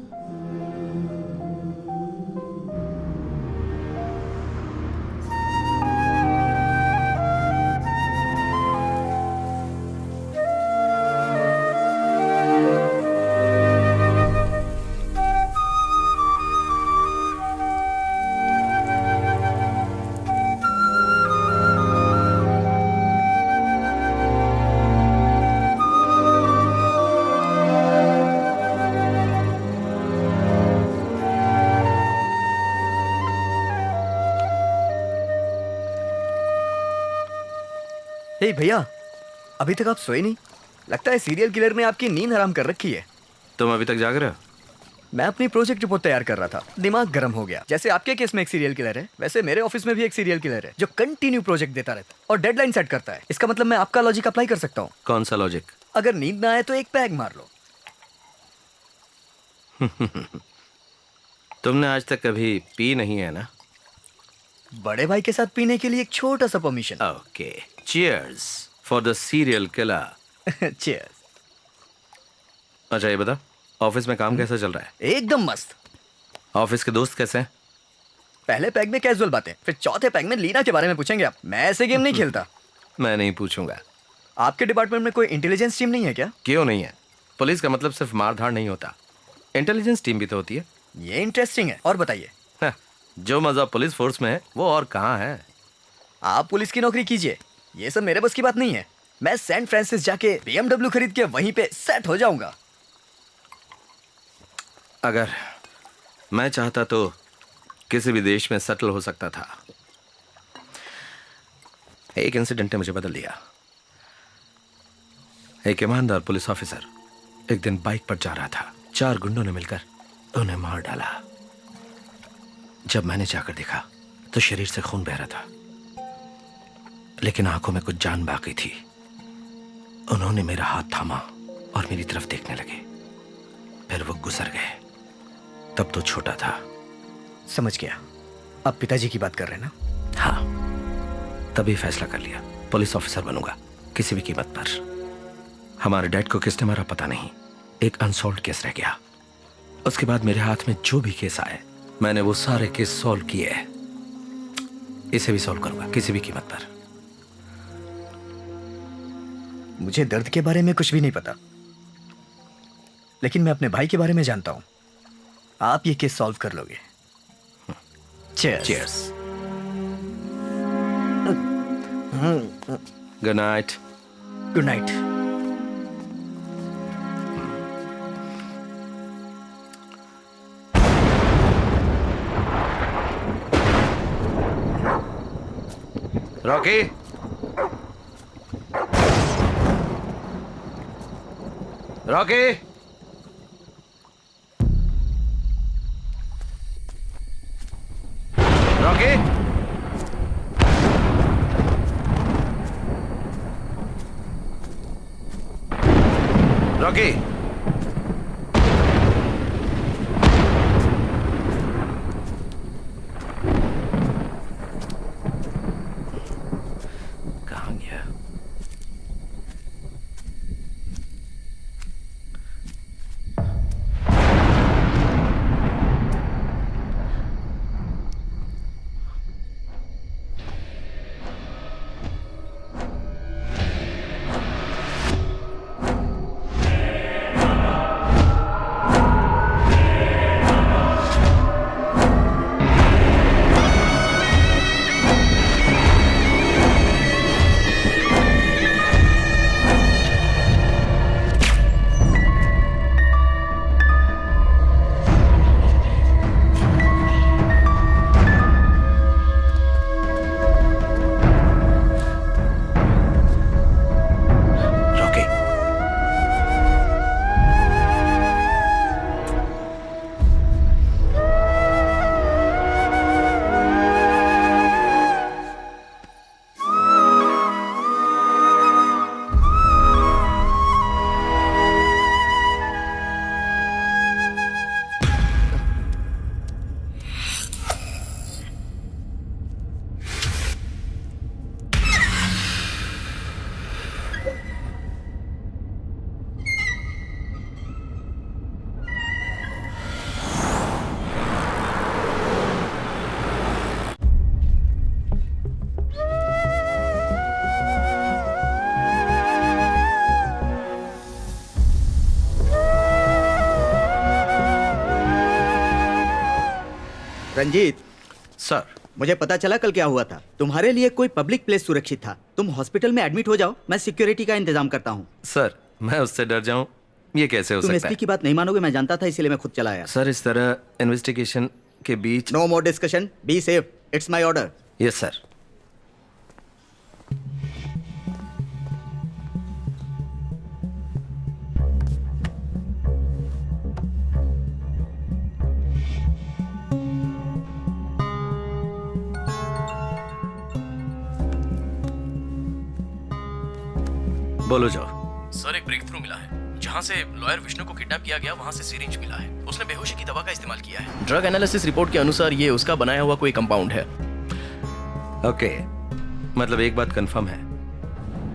हे भैया, अभी तक आप सोए नहीं? लगता है सीरियल किलर ने आपकी नींद हराम कर रखी है। तुम अभी तक जाग रहे हो? मैं अपनी प्रोजेक्ट रिपोर्ट तैयार कर रहा था, दिमाग गर्म हो गया। जैसे आपके केस में एक सीरियल किलर है, वैसे मेरे ऑफिस में भी एक सीरियल किलर है जो कंटिन्यू प्रोजेक्ट देता रहता है और डेडलाइन सेट करता है। इसका मतलब मैं आपका लॉजिक अप्लाई कर सकता हूँ। कौन सा लॉजिक? अगर नींद ना आए तो एक पैग मार लो। तुमने आज तक कभी पी नहीं है ना? बड़े भाई के साथ पीने के लिए एक छोटा सा permission. Okay, cheers for the serial killer. Cheers. अच्छा ये बता, ऑफिस में काम कैसा चल रहा है? एकदम मस्त। ऑफिस के दोस्त कैसे हैं? पहले पैग में कैजुअल बातें, फिर चौथे पैग में लीना के बारे में पूछेंगे आप। मैं ऐसे गेम नहीं खेलता। मैं नहीं पूछूंगा। आपके डिपार्टमेंट में कोई इंटेलिजेंस टीम नहीं है क्या? क्यों नहीं है? पुलिस का मतलब सिर्फ मारधाड़ नहीं होता, इंटेलिजेंस टीम भी तो होती है। ये इंटरेस्टिंग है, और बताइए। जो मजा पुलिस फोर्स में है वो और कहाँ है? आप पुलिस की नौकरी कीजिए, ये सब मेरे बस की बात नहीं है। मैं सैन फ्रांसिस जाके BMW खरीद के वहीं पे सेट हो जाऊंगा। अगर मैं चाहता तो किसी भी देश में सेटल हो सकता था। एक इंसिडेंट ने मुझे बदल दिया। एक ईमानदार पुलिस ऑफिसर एक दिन बाइक पर जा रहा था, 4 गुंडों ने मिलकर उन्हें मार डाला। जब मैंने जाकर देखा तो शरीर से खून बह रहा था, लेकिन आंखों में कुछ जान बाकी थी। उन्होंने मेरा हाथ थामा और मेरी तरफ देखने लगे, फिर वो गुजर गए। तब तो छोटा था। समझ गया, आप पिताजी की बात कर रहे हैं ना? हाँ, तभी फैसला कर लिया, पुलिस ऑफिसर बनूंगा किसी भी कीमत पर। हमारे डैड को किसने मारा पता नहीं, एक अनसॉल्व्ड केस रह गया। उसके बाद मेरे हाथ में जो भी केस आए मैंने वो सारे केस सॉल्व किए। इसे भी सॉल्व करूंगा किसी भी कीमत पर। मुझे दर्द के बारे में कुछ भी नहीं पता, लेकिन मैं अपने भाई के बारे में जानता हूं। आप ये केस सॉल्व कर लोगे। Cheers. Cheers. Good night. Good night. Rocky, Rocky, Rocky, Rocky. कहाँ गया? रंजीत सर, मुझे पता चला कल क्या हुआ था। तुम्हारे लिए कोई पब्लिक प्लेस सुरक्षित था। तुम हॉस्पिटल में एडमिट हो जाओ, मैं सिक्योरिटी का इंतजाम करता हूँ। सर मैं उससे डर जाऊं, ये कैसे हो तुम सकता एसपी है? की बात नहीं मानोगे, मैं जानता था, इसीलिए मैं खुद चला आया। सर इस तरह इन्वेस्टिगेशन के बीच। No more discussion, be safe, it's my order. Yes sir. बोलो जाओ। सर एक ब्रेक थ्रू मिला है। जहां से लॉयर विष्णु को किडनैप किया गया वहां से सिरिंज मिला है। उसने बेहोशी की दवा का इस्तेमाल किया है। ड्रग एनालिसिस रिपोर्ट के अनुसार ये उसका बनाया हुआ कोई कंपाउंड है। ओके, मतलब एक बात कंफर्म है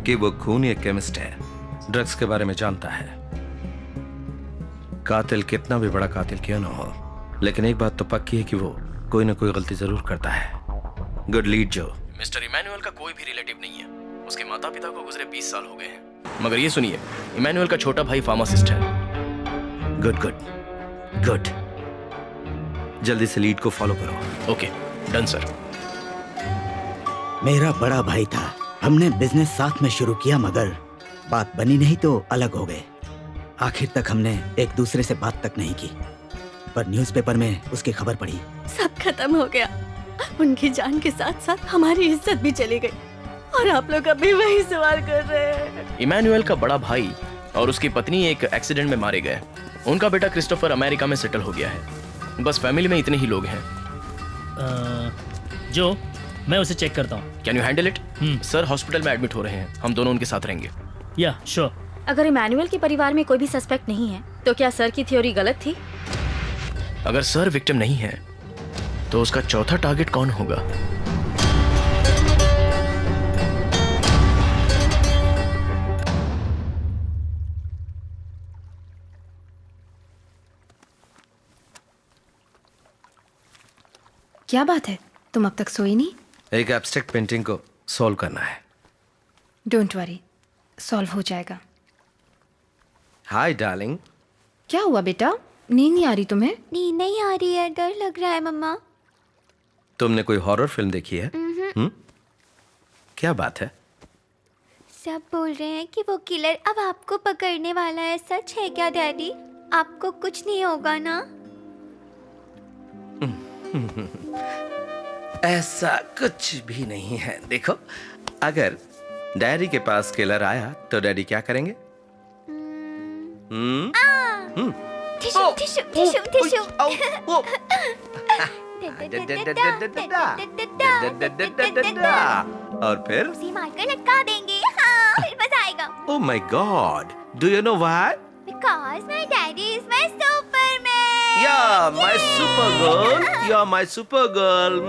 कि वो खून या केमिस्ट है, ड्रग्स के बारे में जानता है। कातिल कितना भी बड़ा कातिल क्यों ना हो, लेकिन एक बात तो पक्की है कि वो कोई ना कोई गलती जरूर करता है। गुड लीड जो। मिस्टर इमैनुअल का कोई भी रिलेटिव नहीं है। उसके माता पिता को गुजरे 20 साल हो गए हैं। मगर ये सुनिए, इमैनुअल का छोटा भाई फार्मासिस्ट है। गुड गुड गुड, जल्दी से लीड को फॉलो करो। Okay, done sir. मेरा बड़ा भाई था, हमने बिजनेस साथ में शुरू किया, मगर बात बनी नहीं तो अलग हो गए। आखिर तक हमने एक दूसरे से बात तक नहीं की, पर न्यूज़पेपर में उसकी खबर पड़ी। सब खत्म हो गया। उनकी जान के साथ साथ हमारी इज्जत भी चली गई, और आप लोग अभी वही सवाल कर रहे हैं। इमैनुअल का बड़ा भाई और उसकी पत्नी एक एक्सीडेंट में मारे गए। उनका बेटा क्रिस्टोफर अमेरिका में सेटल हो गया है। बस फैमिली में इतने ही लोग हैं। जो मैं उसे चेक करता हूँ। Can you handle it? Sir hospital में एडमिट हो रहे हैं, हम दोनों उनके साथ रहेंगे। या श्योर। अगर इमैनुअल के परिवार में कोई भी सस्पेक्ट नहीं है तो क्या सर की थ्योरी गलत थी? अगर सर विक्टिम नहीं है तो उसका चौथा टारगेट कौन होगा? क्या बात है, तुम अब तक सोई नहीं? एक एब्स्ट्रैक्ट पेंटिंग को सॉल्व करना है। डोंट वरी, सॉल्व हो जाएगा। Hi darling. क्या हुआ बेटा, नींद नहीं आ रही तुम्हें? नींद नहीं आ रही है, डर लग रहा है मम्मा। तुमने कोई हॉरर फिल्म देखी है? क्या बात है? सब बोल रहे हैं कि वो किलर अब आपको पकड़ने वाला है। सच है क्या डैडी? आपको कुछ नहीं होगा ना? ऐसा कुछ भी नहीं है। देखो, अगर डैडी के पास किलर आया तो डैडी क्या करेंगे? Tissue tissue tissue tissue. और फिर उसी मारकर लटका देंगे। हाँ, फिर मजा आएगा। Oh my God! Do you know why? Because my daddy is my Superman. Yeah, my super girl. You're my super girl.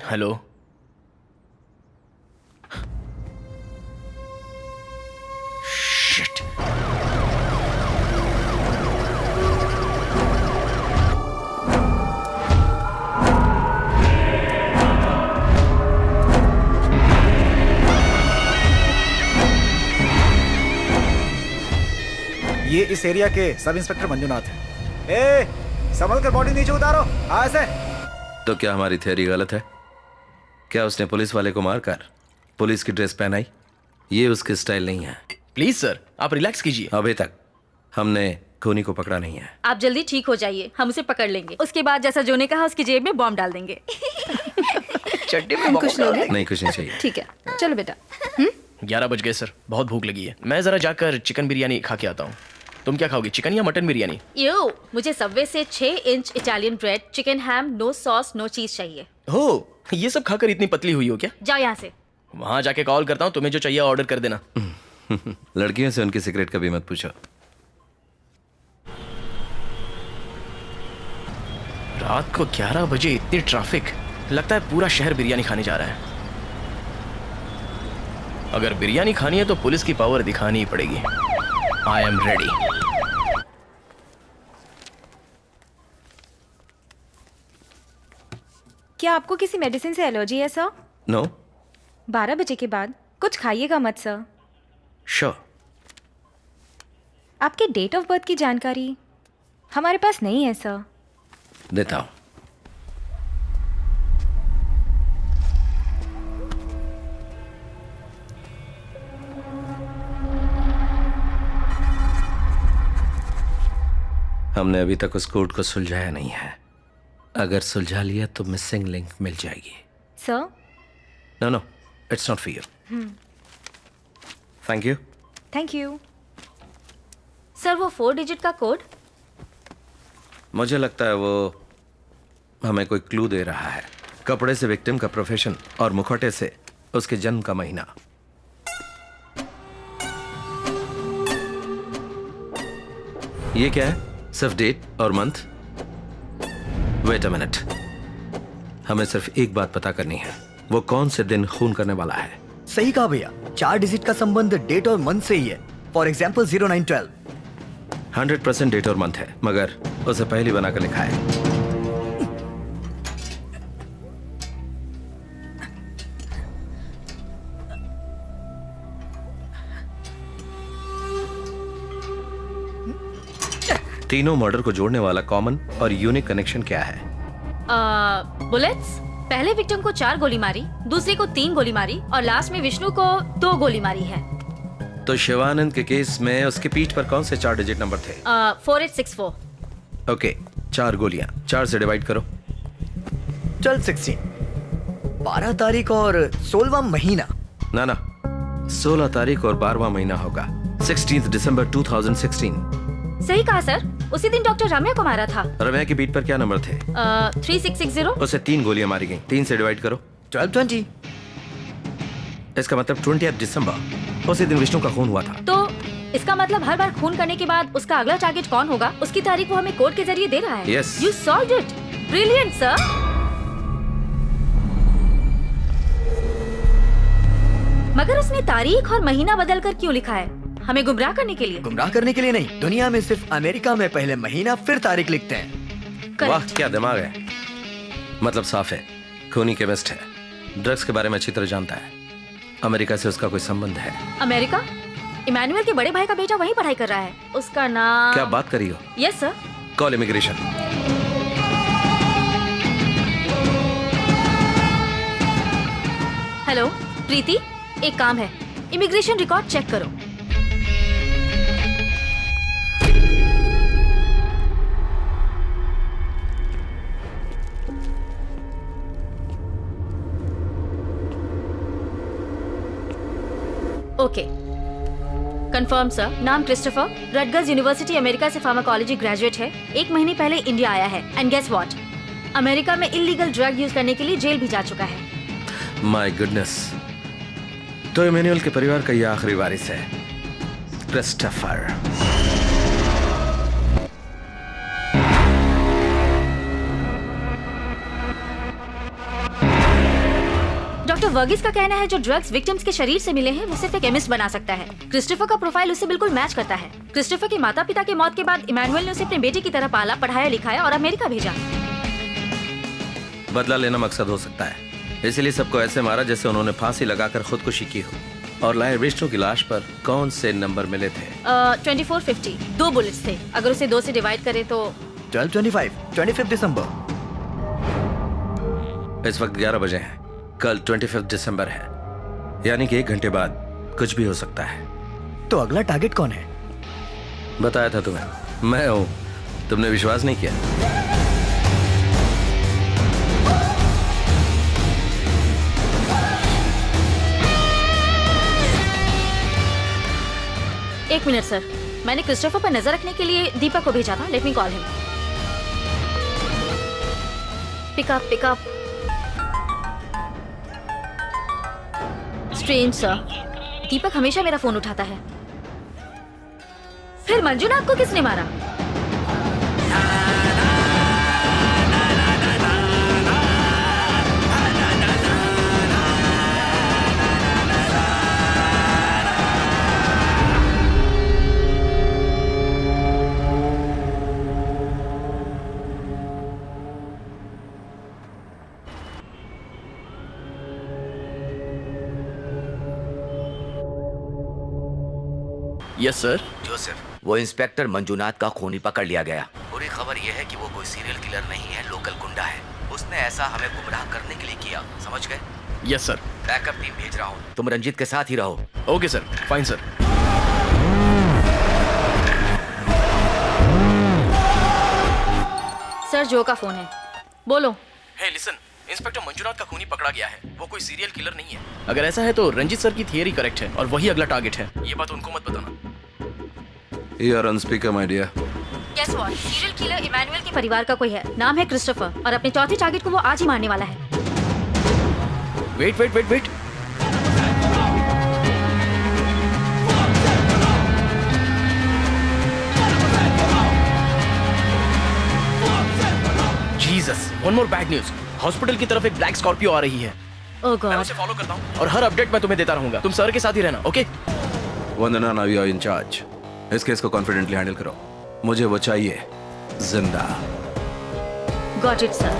Hello, shit. ये इस एरिया के सब इंस्पेक्टर मंजुनाथ हैं। ए, संभल कर बॉडी नीचे उतारो। ऐसे। तो क्या हमारी थ्योरी गलत है? क्या उसने पुलिस वाले को मारकर पुलिस की ड्रेस पहनाई? ये उसकी स्टाइल नहीं है। प्लीज सर, आप रिलैक्स कीजिए। अभी तक हमने खूनी को पकड़ा नहीं है। आप जल्दी ठीक हो जाइए, हम उसे पकड़ लेंगे। उसके बाद जैसा जो ने कहा उसकी जेब में बॉम्ब डाल देंगे। चड्डी में कुछ लोगे? नहीं, कुछ नहीं चाहिए। ठीक है, चलो बेटा। 11 बज गए सर, बहुत भूख लगी है। मैं जरा जाकर चिकन बिरयानी खा के आता हूँ। तुम क्या खाओगी, चिकन या मटन बिरयानी? यो, मुझे सबवे से 6 इंच इटालियन ब्रेड, चिकन हैम, नो सॉस नो चीज चाहिए। हो, ये सब खाकर इतनी पतली हुई हो क्या? जाओ यहाँ से। वहां जाके कॉल करता हूँ, तुम्हें जो चाहिए ऑर्डर कर देना। लड़कियों से उनकी सिगरेट कभी मत पूछो। रात को 11 बजे इतनी ट्रैफिक, लगता है पूरा शहर बिरयानी खाने जा रहा है। अगर बिरयानी खानी है तो पुलिस की पावर दिखानी ही पड़ेगी। I am ready. क्या आपको किसी मेडिसिन से एलर्जी है सर? नो। 12 बजे के बाद कुछ खाइएगा मत सर। श्योर। आपके डेट ऑफ बर्थ की जानकारी हमारे पास नहीं है सर। देता हूं। हमने अभी तक उस कोड को सुलझाया नहीं है। अगर सुलझा लिया तो मिसिंग लिंक मिल जाएगी। Sir? No no, it's not for you. Thank you. Thank you. Sir, वो 4 डिजिट का कोड? मुझे लगता है वो हमें कोई क्लू दे रहा है। कपड़े से विक्टिम का प्रोफेशन और मुखौटे से उसके जन्म का महीना। ये क्या है? सिर्फ डेट और मंथ? वेट अ मिनट, हमें सिर्फ एक बात पता करनी है, वो कौन से दिन खून करने वाला है। सही कहा भैया, 4 डिजिट का संबंध डेट और मंथ से ही है। For example 0912। 100% डेट और मंथ है, मगर उसे पहली बनाकर लिखा है। तीनों मर्डर को जोड़ने वाला कॉमन और यूनिक कनेक्शन क्या है? बुलेट्स। पहले विक्टिम को 4 गोली मारी, दूसरे को 3 गोली मारी और लास्ट में विष्णु को 2 गोली मारी है। तो शिवानंद के केस में उसकी पीठ पर कौन से 4 डिजिट नंबर थे? 4864। ओके, 4 गोलियां 4 से डिवाइड करो। चल 16। 12 तारीख और 16वां महीना। ना ना, 16 तारीख और 12वां महीना होगा। 16 दिसंबर 2016। सही कहा सर, उसी दिन डॉक्टर रम्या को मारा था। रम्या की पीठ पर क्या नंबर थे? 3660। उसे 3 गोलियां मारी गई। 3 से डिवाइड करो। 1220। इसका मतलब 20 दिसंबर, उसी दिन विष्णु का खून हुआ था। तो इसका मतलब हर बार खून करने के बाद उसका अगला टारगेट कौन होगा, उसकी तारीख वो हमें कोड के जरिए दे रहा है। Yes. You solved it. Brilliant, sir. मगर उसने तारीख और महीना बदल कर क्यों लिखा है? हमें गुमराह करने के लिए? गुमराह करने के लिए नहीं, दुनिया में सिर्फ अमेरिका में पहले महीना फिर तारीख लिखते हैं। वाह, क्या दिमाग है। मतलब साफ है, खूनी केमिस्ट है, ड्रग्स के बारे में अच्छी तरह जानता है। अमेरिका से उसका कोई संबंध है? अमेरिका? इमैनुअल के बड़े भाई का बेटा वहीं पढ़ाई कर रहा है। उसका नाम? क्या बात करी हो? Yes sir. Call immigration. Hello Preeti, एक काम है, इमिग्रेशन रिकॉर्ड चेक करो। Okay, confirm sir. नाम क्रिस्टोफर, रटगर्स यूनिवर्सिटी अमेरिका से फार्माकोलॉजी ग्रेजुएट है। 1 महीने पहले इंडिया आया है। एंड गेस व्हाट, अमेरिका में इलीगल ड्रग यूज करने के लिए जेल भी जा चुका है। माय गुडनेस, तो इमैनुअल के परिवार का ये आखिरी वारिस है, क्रिस्टोफर। डॉक्टर वर्गीस का कहना है जो ड्रग्स विक्टिम्स के शरीर से मिले हैं वो सिर्फ एक केमिस्ट बना सकता है। क्रिस्टोफर का प्रोफाइल उससे बिल्कुल मैच करता है। क्रिस्टोफर के माता पिता के मौत के बाद इमैनुअल ने उसे अपने बेटे की तरह पाला, पढ़ाया, लिखाया और अमेरिका भेजा। बदला लेना मकसद हो सकता है, इसलिए सबको ऐसे मारा जैसे उन्होंने फांसी लगाकर खुदकुशी की हो। और लाए विष्णु की लाश पर कौन से नंबर मिले थे? 2450। 2 बुलेट्स थे। अगर उसे 2 से डिवाइड करें तो 1225, 25 दिसंबर। इस वक्त 11 बजे हैं। कल 25 दिसंबर है, यानी कि 1 घंटे बाद कुछ भी हो सकता है। तो अगला टारगेट कौन है? बताया था तुम्हें, मैं हूं। तुमने विश्वास नहीं किया। एक मिनट सर, मैंने क्रिस्टोफर पर नजर रखने के लिए दीपक को भेजा था। Let me call him. Pickup pickup. Strange sir, Deepak हमेशा मेरा फोन उठाता है। फिर मंजुनाथ को किसने मारा? Yes sir. जोसेफ, वो इंस्पेक्टर मंजुनाथ का खूनी पकड़ लिया गया। बुरी खबर यह है कि वो कोई सीरियल किलर नहीं है, लोकल गुंडा है। उसने ऐसा हमें गुमराह करने के लिए किया, समझ गए? Yes sir. बैकअप टीम भेज रहा हूँ, तुम रंजीत के साथ ही रहो। Okay sir, fine sir. Sir, जो का फोन है। बोलो। हे लिसन, इंस्पेक्टर मंजुनाथ का खूनी पकड़ा गया है। वो कोई सीरियल किलर नहीं है। अगर ऐसा है तो रंजीत सर की थियरी करेक्ट है और वही अगला टारगेट है। ये बात उनको मत बताना। You are on speaker, my dear. Guess what? Serial killer Emmanuel के परिवार का कोई है, नाम है क्रिस्टोफर, और अपने चौथे टारगेट को वो आज ही मारने वाला है। Wait wait wait wait, Jesus, one more bad news. Hospital की तरफ एक ब्लैक स्कॉर्पियो आ रही है। ओह मैं गॉड। उसे फॉलो करता हूँ और हर अपडेट मैं तुम्हें देता रहूंगा। तुम सर के साथ ही रहना, okay? Vandana, now you are in charge. इस केस को कॉन्फिडेंटली हैंडल करो। मुझे वो चाहिए जिंदा। Got it sir.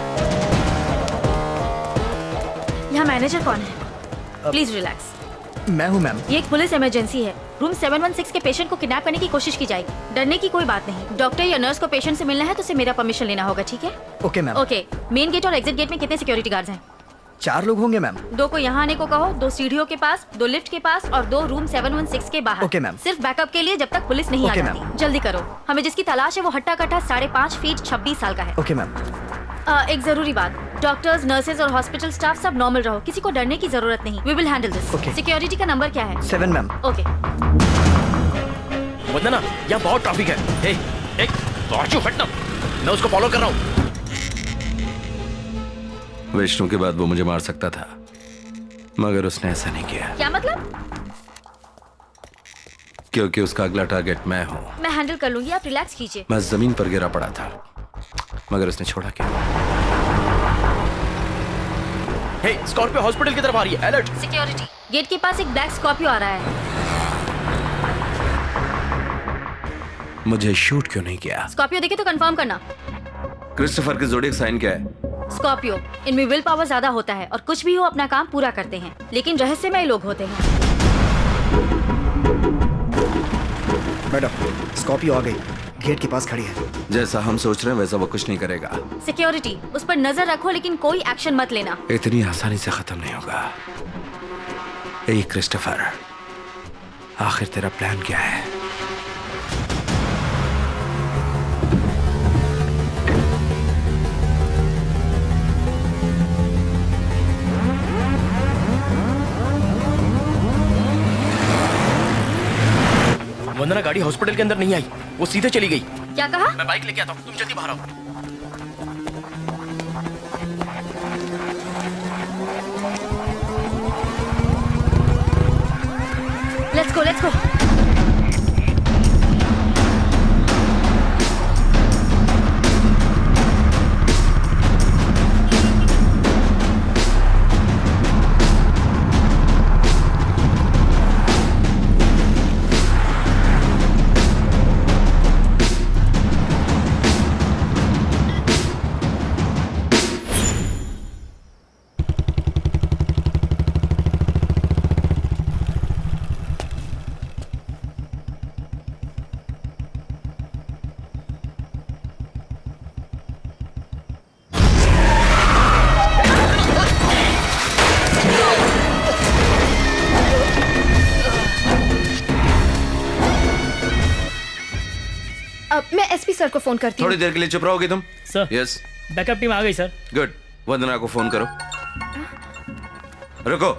यहाँ मैनेजर कौन है? Please relax. मैं हूँ मैम। ये एक पुलिस इमरजेंसी है। रूम 716 के पेशेंट को किडनैप करने की कोशिश की जाएगी। डरने की कोई बात नहीं। डॉक्टर या नर्स को पेशेंट से मिलना है तो उसे मेरा परमिशन लेना होगा, ठीक है? Okay ma'am. Okay. Main gate और एग्जिट गेट में कितने सिक्योरिटी गार्ड्स हैं? 4 लोग होंगे मैम। 2 को यहाँ आने को कहो, 2 सीढ़ियों के पास, 2 लिफ्ट के पास और 2 रूम 716 के बाहर। Okay ma'am. सिर्फ बैकअप के लिए जब तक पुलिस नहीं आ ओके जाती। जल्दी करो। हमें जिसकी तलाश है वो हट्टा कट्टा 5.5 फीट 26 साल का है। Okay ma'am. एक जरूरी बात, डॉक्टर्स, नर्सेज और हॉस्पिटल स्टाफ सब नॉर्मल रहो। किसी को डरने की जरूरत नहीं। We will handle this. Okay. Security का नंबर क्या है? 7 मैम। ओके। वंदना, यहाँ बहुत ट्रैफिक है। हे, एक बाजू हटना। मैं उसको फॉलो कर रहा हूँ। विष्णु के बाद वो मुझे मार सकता था, मगर उसने ऐसा नहीं किया क्या मतलब? क्योंकि उसका अगला टारगेट मैं हूँ। मैं हैंडल कर लूंगी, आप रिलैक्स कीजिए। मैं जमीन पर गिरा पड़ा था, मगर उसने छोड़ा क्या? हे, स्कॉर्पियो हॉस्पिटल की तरफ आ रही है। अलर्ट। सिक्योरिटी, गेट के पास एक ब्लैक स्कॉर्पियो आ रहा है। मुझे शूट क्यों नहीं किया? स्कॉर्पियो देखे तो कंफर्म करना। क्रिस्टोफर की ज़ोडिएक साइन क्या है? स्कॉर्पियो। इनमें विल पावर ज्यादा होता है और कुछ भी हो अपना काम पूरा करते हैं, लेकिन रहस्यमय लोग होते हैं। मैडम, स्कॉर्पियो आ गई, गेट के पास खड़ी है। जैसा हम सोच रहे हैं वैसा वो कुछ नहीं करेगा। सिक्योरिटी, उस पर नजर रखो लेकिन कोई एक्शन मत लेना। इतनी आसानी से खत्म नहीं होगा। ए क्रिस्टोफर, आखिर तेरा प्लान क्या है? वंदना, गाड़ी हॉस्पिटल के अंदर नहीं आई, वो सीधे चली गई। क्या कहा? मैं बाइक लेके आता हूँ, तुम जल्दी बाहर आओ। Let's go, let's go. मैं एसपी सर को फोन करती हूँ। थोड़ी देर के लिए चुप रहोगे तुम? सर। यस। बैकअप टीम आ गई सर। गुड। वंदना को फोन करो। रुको।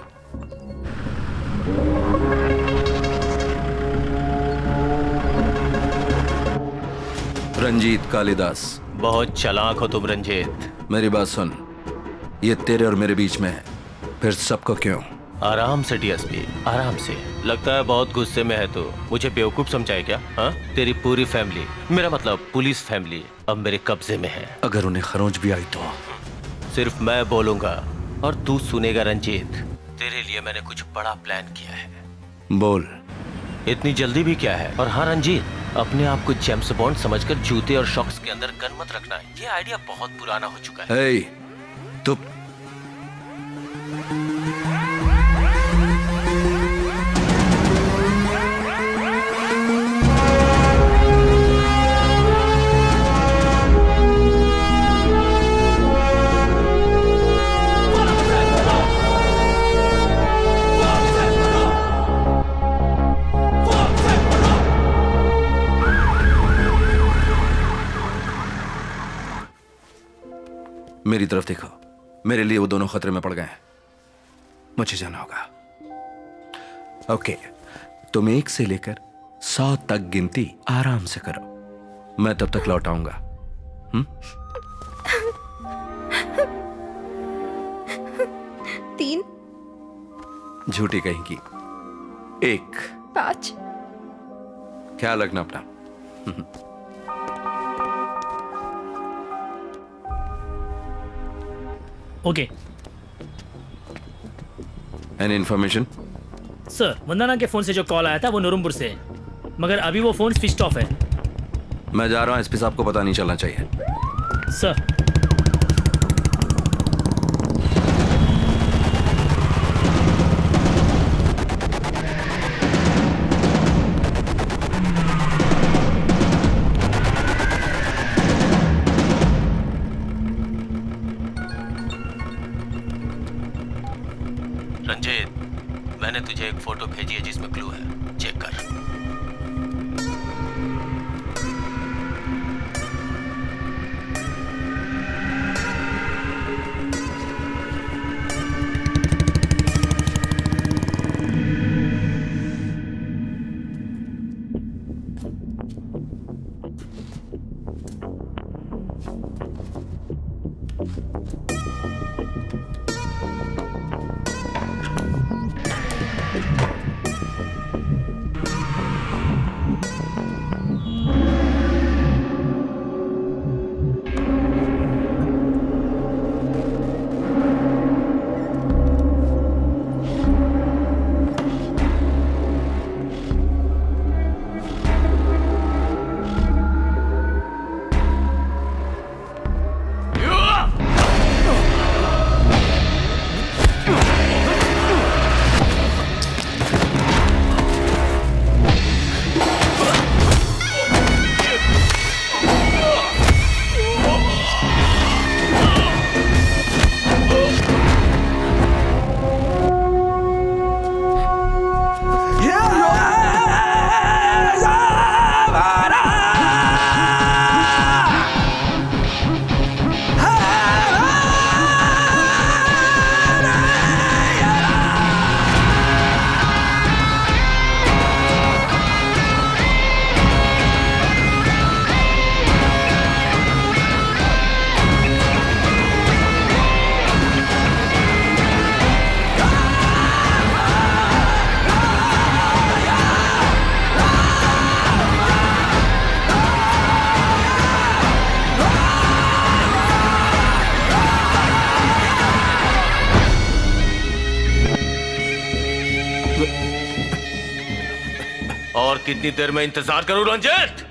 रंजीत कालिदास। बहुत चालाक हो तुम रंजीत। मेरी बात सुन, ये तेरे और मेरे बीच में है, फिर सबको क्यों? आराम से डीएसपी, आराम से। लगता है बहुत गुस्से में है तू। मुझे बेवकूफ समझाए क्या? हाँ, तेरी पूरी फैमिली, मेरा मतलब पुलिस फैमिली, अब मेरे कब्जे में है। अगर उन्हें खरोंच भी आई तो? सिर्फ मैं बोलूंगा और तू सुनेगा रंजीत। तेरे लिए मैंने कुछ बड़ा प्लान किया है। बोल। इतनी जल्दी भी क्या है? और हाँ रंजीत, अपने आप को जेम्स बॉन्ड समझकर जूते और शॉक्स के अंदर गन मत रखना। ये आइडिया बहुत पुराना हो चुका है। हे, तू मेरी तरफ देखो, मेरे लिए वो दोनों खतरे में पड़ गए हैं, मुझे जाना होगा। ओके, तुम 1 से लेकर 100 तक गिनती आराम से करो, मैं तब तक लौट आऊंगा। 3 झूठी कहेंगी। 1 5 ख्याल रखना अपना। Okay any information? सर, वंदना के फोन से जो कॉल आया था वो नूरमपुर से है, मगर अभी वो फोन स्विच ऑफ है। मैं जा रहा हूं, एसपी साहब को पता नहीं चलना चाहिए। सर, रंजीत, मैंने तुझे एक फोटो भेजी है जिसमें क्लू है, चेक कर। और कितनी देर में इंतजार करूं रंजीत?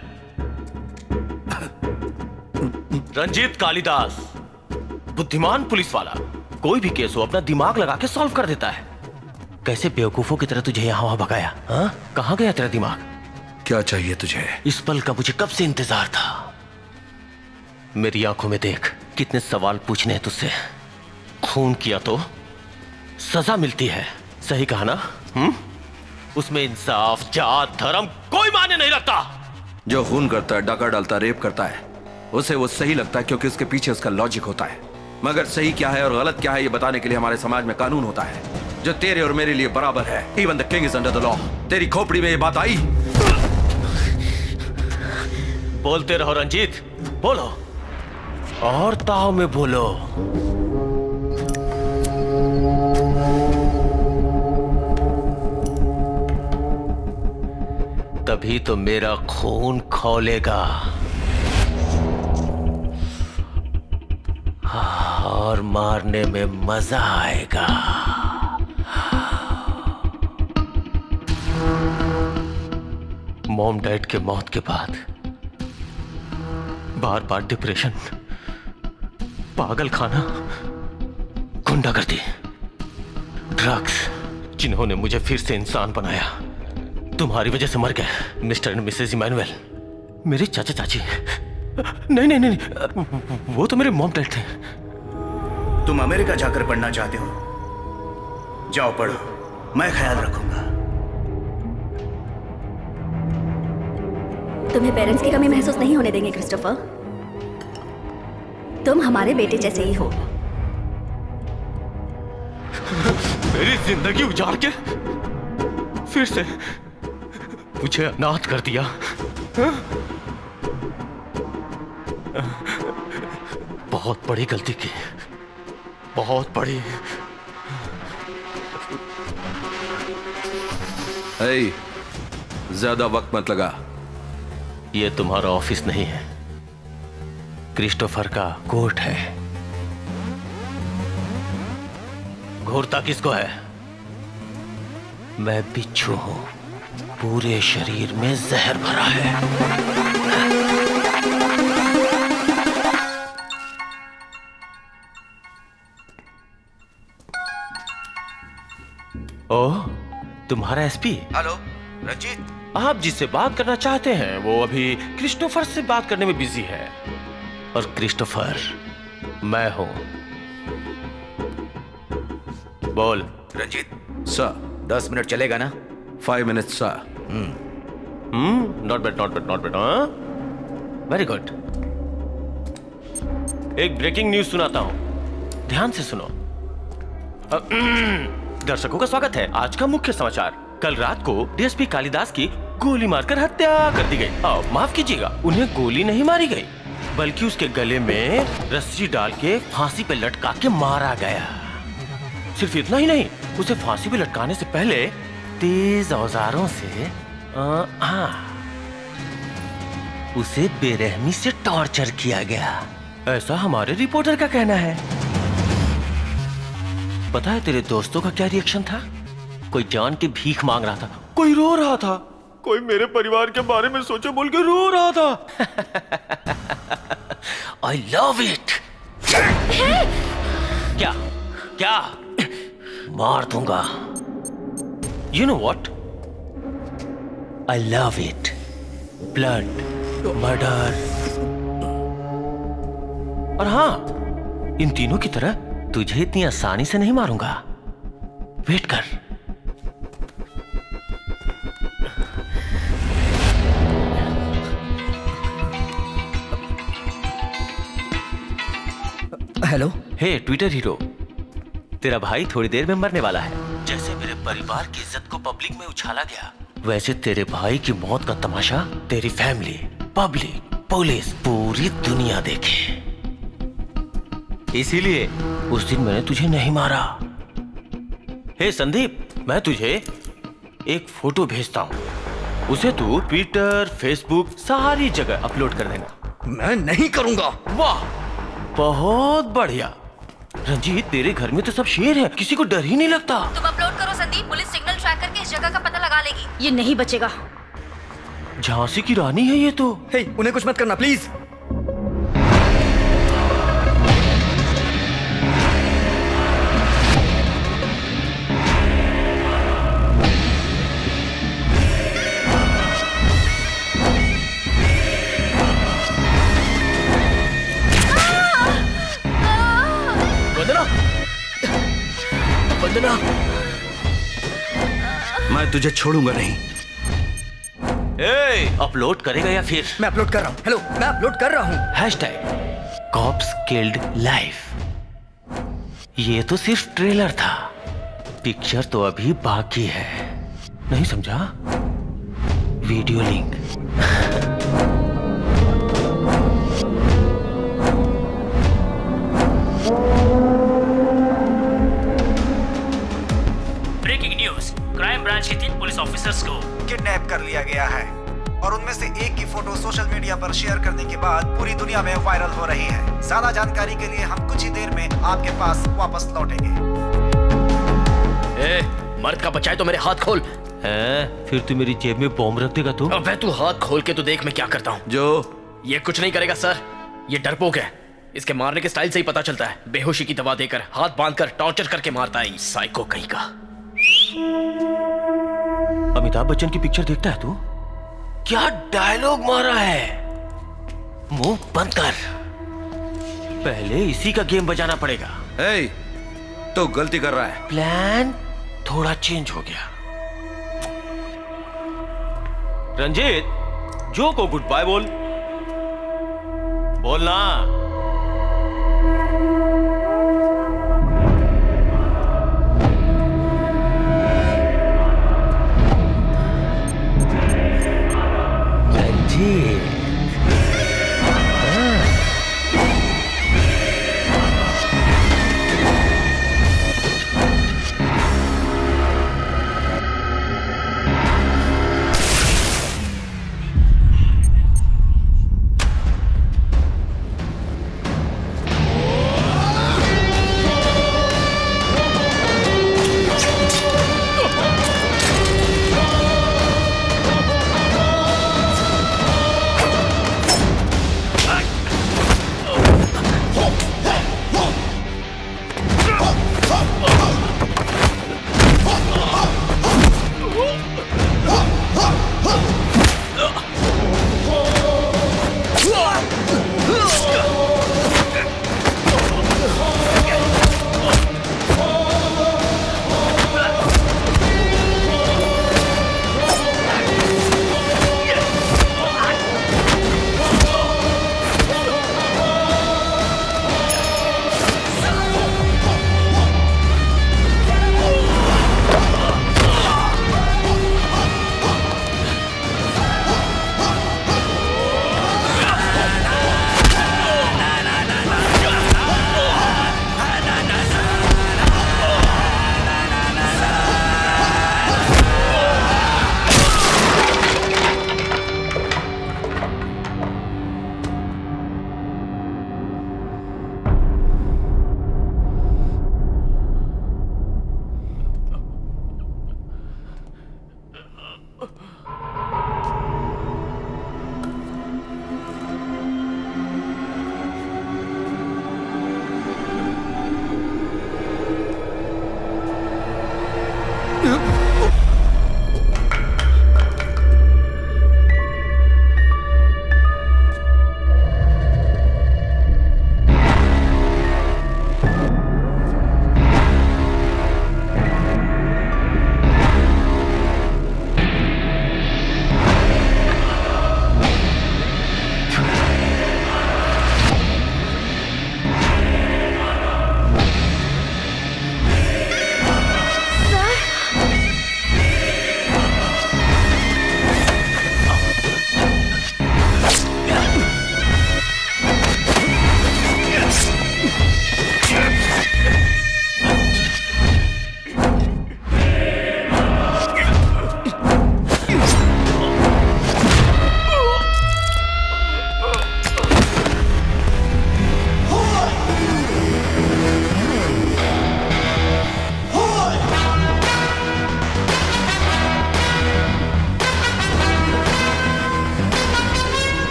रंजीत कालिदास, बुद्धिमान पुलिस वाला, कोई भी केस हो अपना दिमाग लगा के सॉल्व कर देता है। कैसे बेवकूफों की तरह तुझे यहाँ वहां भगाया? हाँ, कहाँ गया तेरा दिमाग? क्या चाहिए तुझे? इस पल का मुझे कब से इंतजार था। मेरी आंखों में देख, कितने सवाल पूछने हैं तुझसे। खून किया तो सजा मिलती है, सही कहा ना? उसमें इंसाफ, जात, धर्म कोई मायने नहीं रखता। जो खून करता है, डाका डालता है, रेप करता है, उसे वो सही लगता है क्योंकि उसके पीछे उसका लॉजिक होता है। मगर सही क्या है और गलत क्या है ये बताने के लिए हमारे समाज में कानून होता है जो तेरे और मेरे लिए बराबर है। Even the king is under the law. तेरी खोपड़ी में ये बात आई? बोलते रहो रंजीत, बोलो और ताव में बोलो। तभी तो मेरा खून खौलेगा और मारने में मजा आएगा। मॉम डैड के मौत के बाद बार बार डिप्रेशन, पागल खाना, गुंडागर्दी, ड्रग्स, जिन्होंने मुझे फिर से इंसान बनाया। तुम्हारी वजह से मर गए मिस्टर एंड मिसेस इमैनुअल, मेरे चाचा चाची। नहीं नहीं नहीं, वो तो मेरे मॉम डैड थे। तुम अमेरिका जाकर पढ़ना चाहते हो? जाओ पढ़ो, मैं ख्याल रखूंगा। तुम्हें पेरेंट्स की कमी महसूस नहीं होने देंगे क्रिस्टोफर। तुम हमारे बेटे जैसे ही हो। मेरी जिंदगी उजाड़ के फिर से मुझे अनाथ कर दिया। बहुत बड़ी गलती की, बहुत बड़ी। ज्यादा वक्त मत लगा। ये तुम्हारा ऑफिस नहीं है, क्रिस्टोफर का कोर्ट है। घूरता किसको है? मैं बिच्छू हूं, पूरे शरीर में जहर भरा है। ओह, तुम्हारा एसपी। हेलो रंजीत, आप जिससे बात करना चाहते हैं वो अभी क्रिस्टोफर से बात करने में बिजी है, और क्रिस्टोफर मैं हूं। बोल। रंजीत सर। 10 मिनट चलेगा ना? 5 minutes sir. Not bad, not bad, not bad. Very good. एक ब्रेकिंग न्यूज सुनाता हूं, ध्यान से सुनो। दर्शकों का स्वागत है। आज का मुख्य समाचार। कल रात को डीएसपी कालिदास की गोली मारकर हत्या कर दी गई। माफ कीजिएगा, उन्हें गोली नहीं मारी गई, बल्कि उसके गले में रस्सी डाल के फांसी पे लटका के मारा गया। सिर्फ इतना ही नहीं, उसे फांसी पे लटकाने से पहले तेज औजारों से उसे बेरहमी से टॉर्चर किया गया, ऐसा हमारे रिपोर्टर का कहना है। पता है तेरे दोस्तों का क्या रिएक्शन था? कोई जान के भीख मांग रहा था, कोई रो रहा था, कोई मेरे परिवार के बारे में सोचे बोल के रो रहा था। I love it. क्या क्या मार दूंगा। You know what, I love it. Blood, murder, और हाँ, इन तीनों की तरह तुझे इतनी आसानी से नहीं मारूंगा। वेट कर। हेलो। हे ट्विटर हीरो, तेरा भाई थोड़ी देर में मरने वाला है। जैसे मेरे परिवार की इज्जत को पब्लिक में उछाला गया, वैसे तेरे भाई की मौत का तमाशा तेरी फैमिली, पब्लिक, पुलिस, पूरी दुनिया देखे। इसीलिए उस दिन मैंने तुझे नहीं मारा। हे संदीप, मैं तुझे एक फोटो भेजता हूँ, उसे तू ट्विटर, फेसबुक, सारी जगह अपलोड कर देना। मैं नहीं करूंगा। वाह, बहुत बढ़िया। रंजीत, तेरे घर में तो सब शेर है, किसी को डर ही नहीं लगता। तुम अपलोड करो संदीप, पुलिस सिग्नल ट्रैक करके इस जगह का पता लगा लेगी। ये नहीं बचेगा। झांसी की रानी है ये तो। हे, उन्हें कुछ मत करना प्लीज। वंदना, मैं तुझे छोड़ूंगा नहीं। अपलोड करेगा या फिर? मैं अपलोड कर रहा हूँ। हेलो, मैं अपलोड कर रहा हूँ। Hashtag cops killed life. ये तो सिर्फ ट्रेलर था, पिक्चर तो अभी बाकी है। नहीं समझा? Video link. Breaking news, crime branch के 3 पुलिस ऑफिसर्स को किडनैप कर लिया गया है, और उनमें से एक की फोटो सोशल मीडिया पर शेयर करने के बाद पूरी दुनिया में वायरल हो रही है। ज्यादा जानकारी के लिए हम कुछ ही देर में आपके पास वापस लौटेंगे। मर्द का बच्चा है तो मेरे हाथ खोल। फिर तू मेरी जेब में बॉम्ब रख देगा तू? अबे तू हाथ खोल के तो देख मैं क्या करता हूँ। जो ये कुछ नहीं करेगा सर, ये डरपोक है। इसके मारने के स्टाइल से ही पता चलता है। बेहोशी की दवा देकर, हाथ बांधकर, टॉर्चर करके मारता है। साइको कहीं का। अमिताभ बच्चन की पिक्चर देखता है तू? क्या डायलॉग मारा है। मुंह बंद कर, पहले इसी का गेम बजाना पड़ेगा। तो गलती कर रहा है। प्लान थोड़ा चेंज हो गया। रंजीत, जो को गुड बाय बोल। बोलना।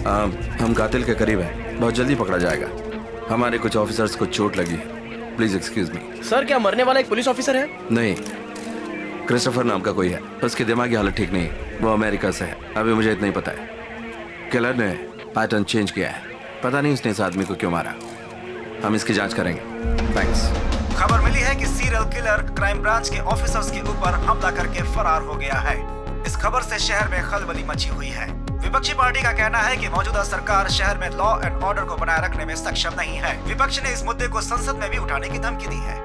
हम कातिल के करीब हैं, बहुत जल्दी पकड़ा जाएगा। हमारे कुछ ऑफिसर्स को चोट लगी है, प्लीज एक्सक्यूज मी। सर क्या मरने वाला एक पुलिस ऑफिसर है? नहीं, क्रिस्टोफर नाम का कोई है, उसकी दिमागी हालत ठीक नहीं है, वो अमेरिका से है, अभी मुझे इतना ही पता है। किलर ने पैटर्न चेंज किया है, पता नहीं उसने इस आदमी को क्यों मारा। हम इसकी जांच करेंगे। थैंक्स। खबर मिली है कि सीरियल किलर क्राइम ब्रांच के ऑफिसर्स के ऊपर हमला करके फरार हो गया है। इस खबर से शहर में खलबली मची हुई है। विपक्षी पार्टी का कहना है कि मौजूदा सरकार शहर में लॉ एंड ऑर्डर को बनाए रखने में सक्षम नहीं है। विपक्ष ने इस मुद्दे को संसद में भी उठाने की धमकी दी है।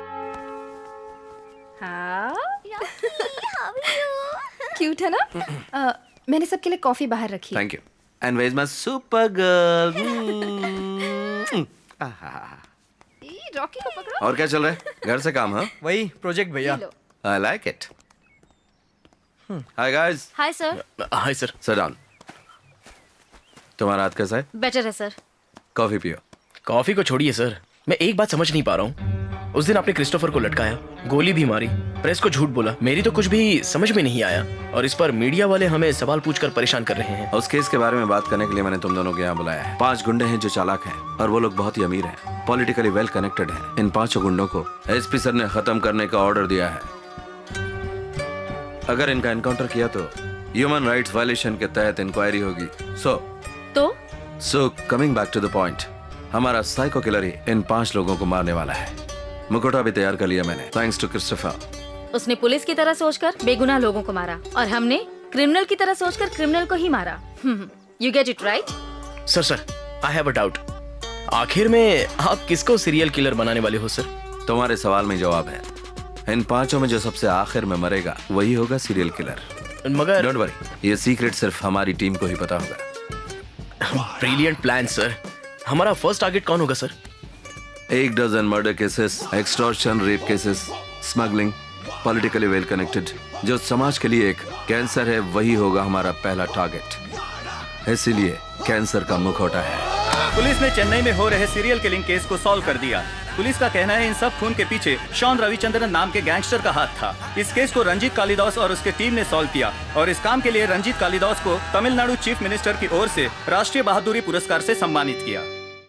क्यूट है ना? मैंने सबके लिए कॉफी बाहर रखी। Thank you. And where is my super girl? Rocky को पकड़ो। और क्या चल रहा है? घर से काम? हाँ, वही प्रोजेक्ट भैया। I like it. Hi guys. Hi sir. Hi sir. Sit down. तुम्हारा हाथ कैसा है? बेटर है सर। कॉफी पियो। कॉफी को छोड़िए सर, मैं एक बात समझ नहीं पा रहा हूँ। उस दिन आपने क्रिस्टोफर को लटकाया, गोली भी मारी, प्रेस को झूठ बोला, मेरी तो कुछ भी समझ में नहीं आया, और इस पर मीडिया वाले हमें सवाल पूछकर परेशान कर रहे हैं। उस केस के बारे में बात करने के लिए मैंने तुम दोनों को यहाँ बुलाया है। 5 गुंडे हैं जो चालाक हैं, और वो लोग बहुत ही अमीर हैं, पॉलिटिकली वेल कनेक्टेड हैं। इन 5 गुंडों को एसपी सर ने खत्म करने का ऑर्डर दिया है। अगर इनका एनकाउंटर किया तो ह्यूमन राइट्स वायलेशन के तहत इंक्वायरी होगी। So coming back to the point, हमारा साइको किलर ही इन 5 लोगों को मारने वाला है। मुखौटा भी तैयार कर लिया मैंने, थैंक्स टू क्रिस्टोफर। उसने पुलिस की तरह सोचकर बेगुनाह लोगों को मारा, और हमने क्रिमिनल की तरह सोचकर क्रिमिनल को ही मारा। You get it right? Sir I have a doubt. आखिर में आप किसको सीरियल किलर बनाने वाले हो सर? तुम्हारे सवाल में जवाब है। इन 5 में जो सबसे आखिर में मरेगा वही होगा सीरियल किलर। मगर डोंट वरी, ये सीक्रेट सिर्फ हमारी टीम को ही पता होगा। Brilliant plan sir. हमारा फर्स्ट टारगेट कौन होगा sir? 1 dozen murder cases, extortion, rape cases, smuggling, politically well connected, जो समाज के लिए एक कैंसर है, वही होगा हमारा पहला टारगेट। इसीलिए कैंसर का मुखौटा है। पुलिस ने चेन्नई में हो रहे सीरियल किलिंग केस को सॉल्व कर दिया। पुलिस का कहना है इन सब खून के पीछे शॉन रविचंद्रन नाम के गैंगस्टर का हाथ था। इस केस को रंजीत कालिदास और उसके टीम ने सॉल्व किया, और इस काम के लिए रंजीत कालिदास को तमिलनाडु चीफ मिनिस्टर की ओर से राष्ट्रीय बहादुरी पुरस्कार से सम्मानित किया।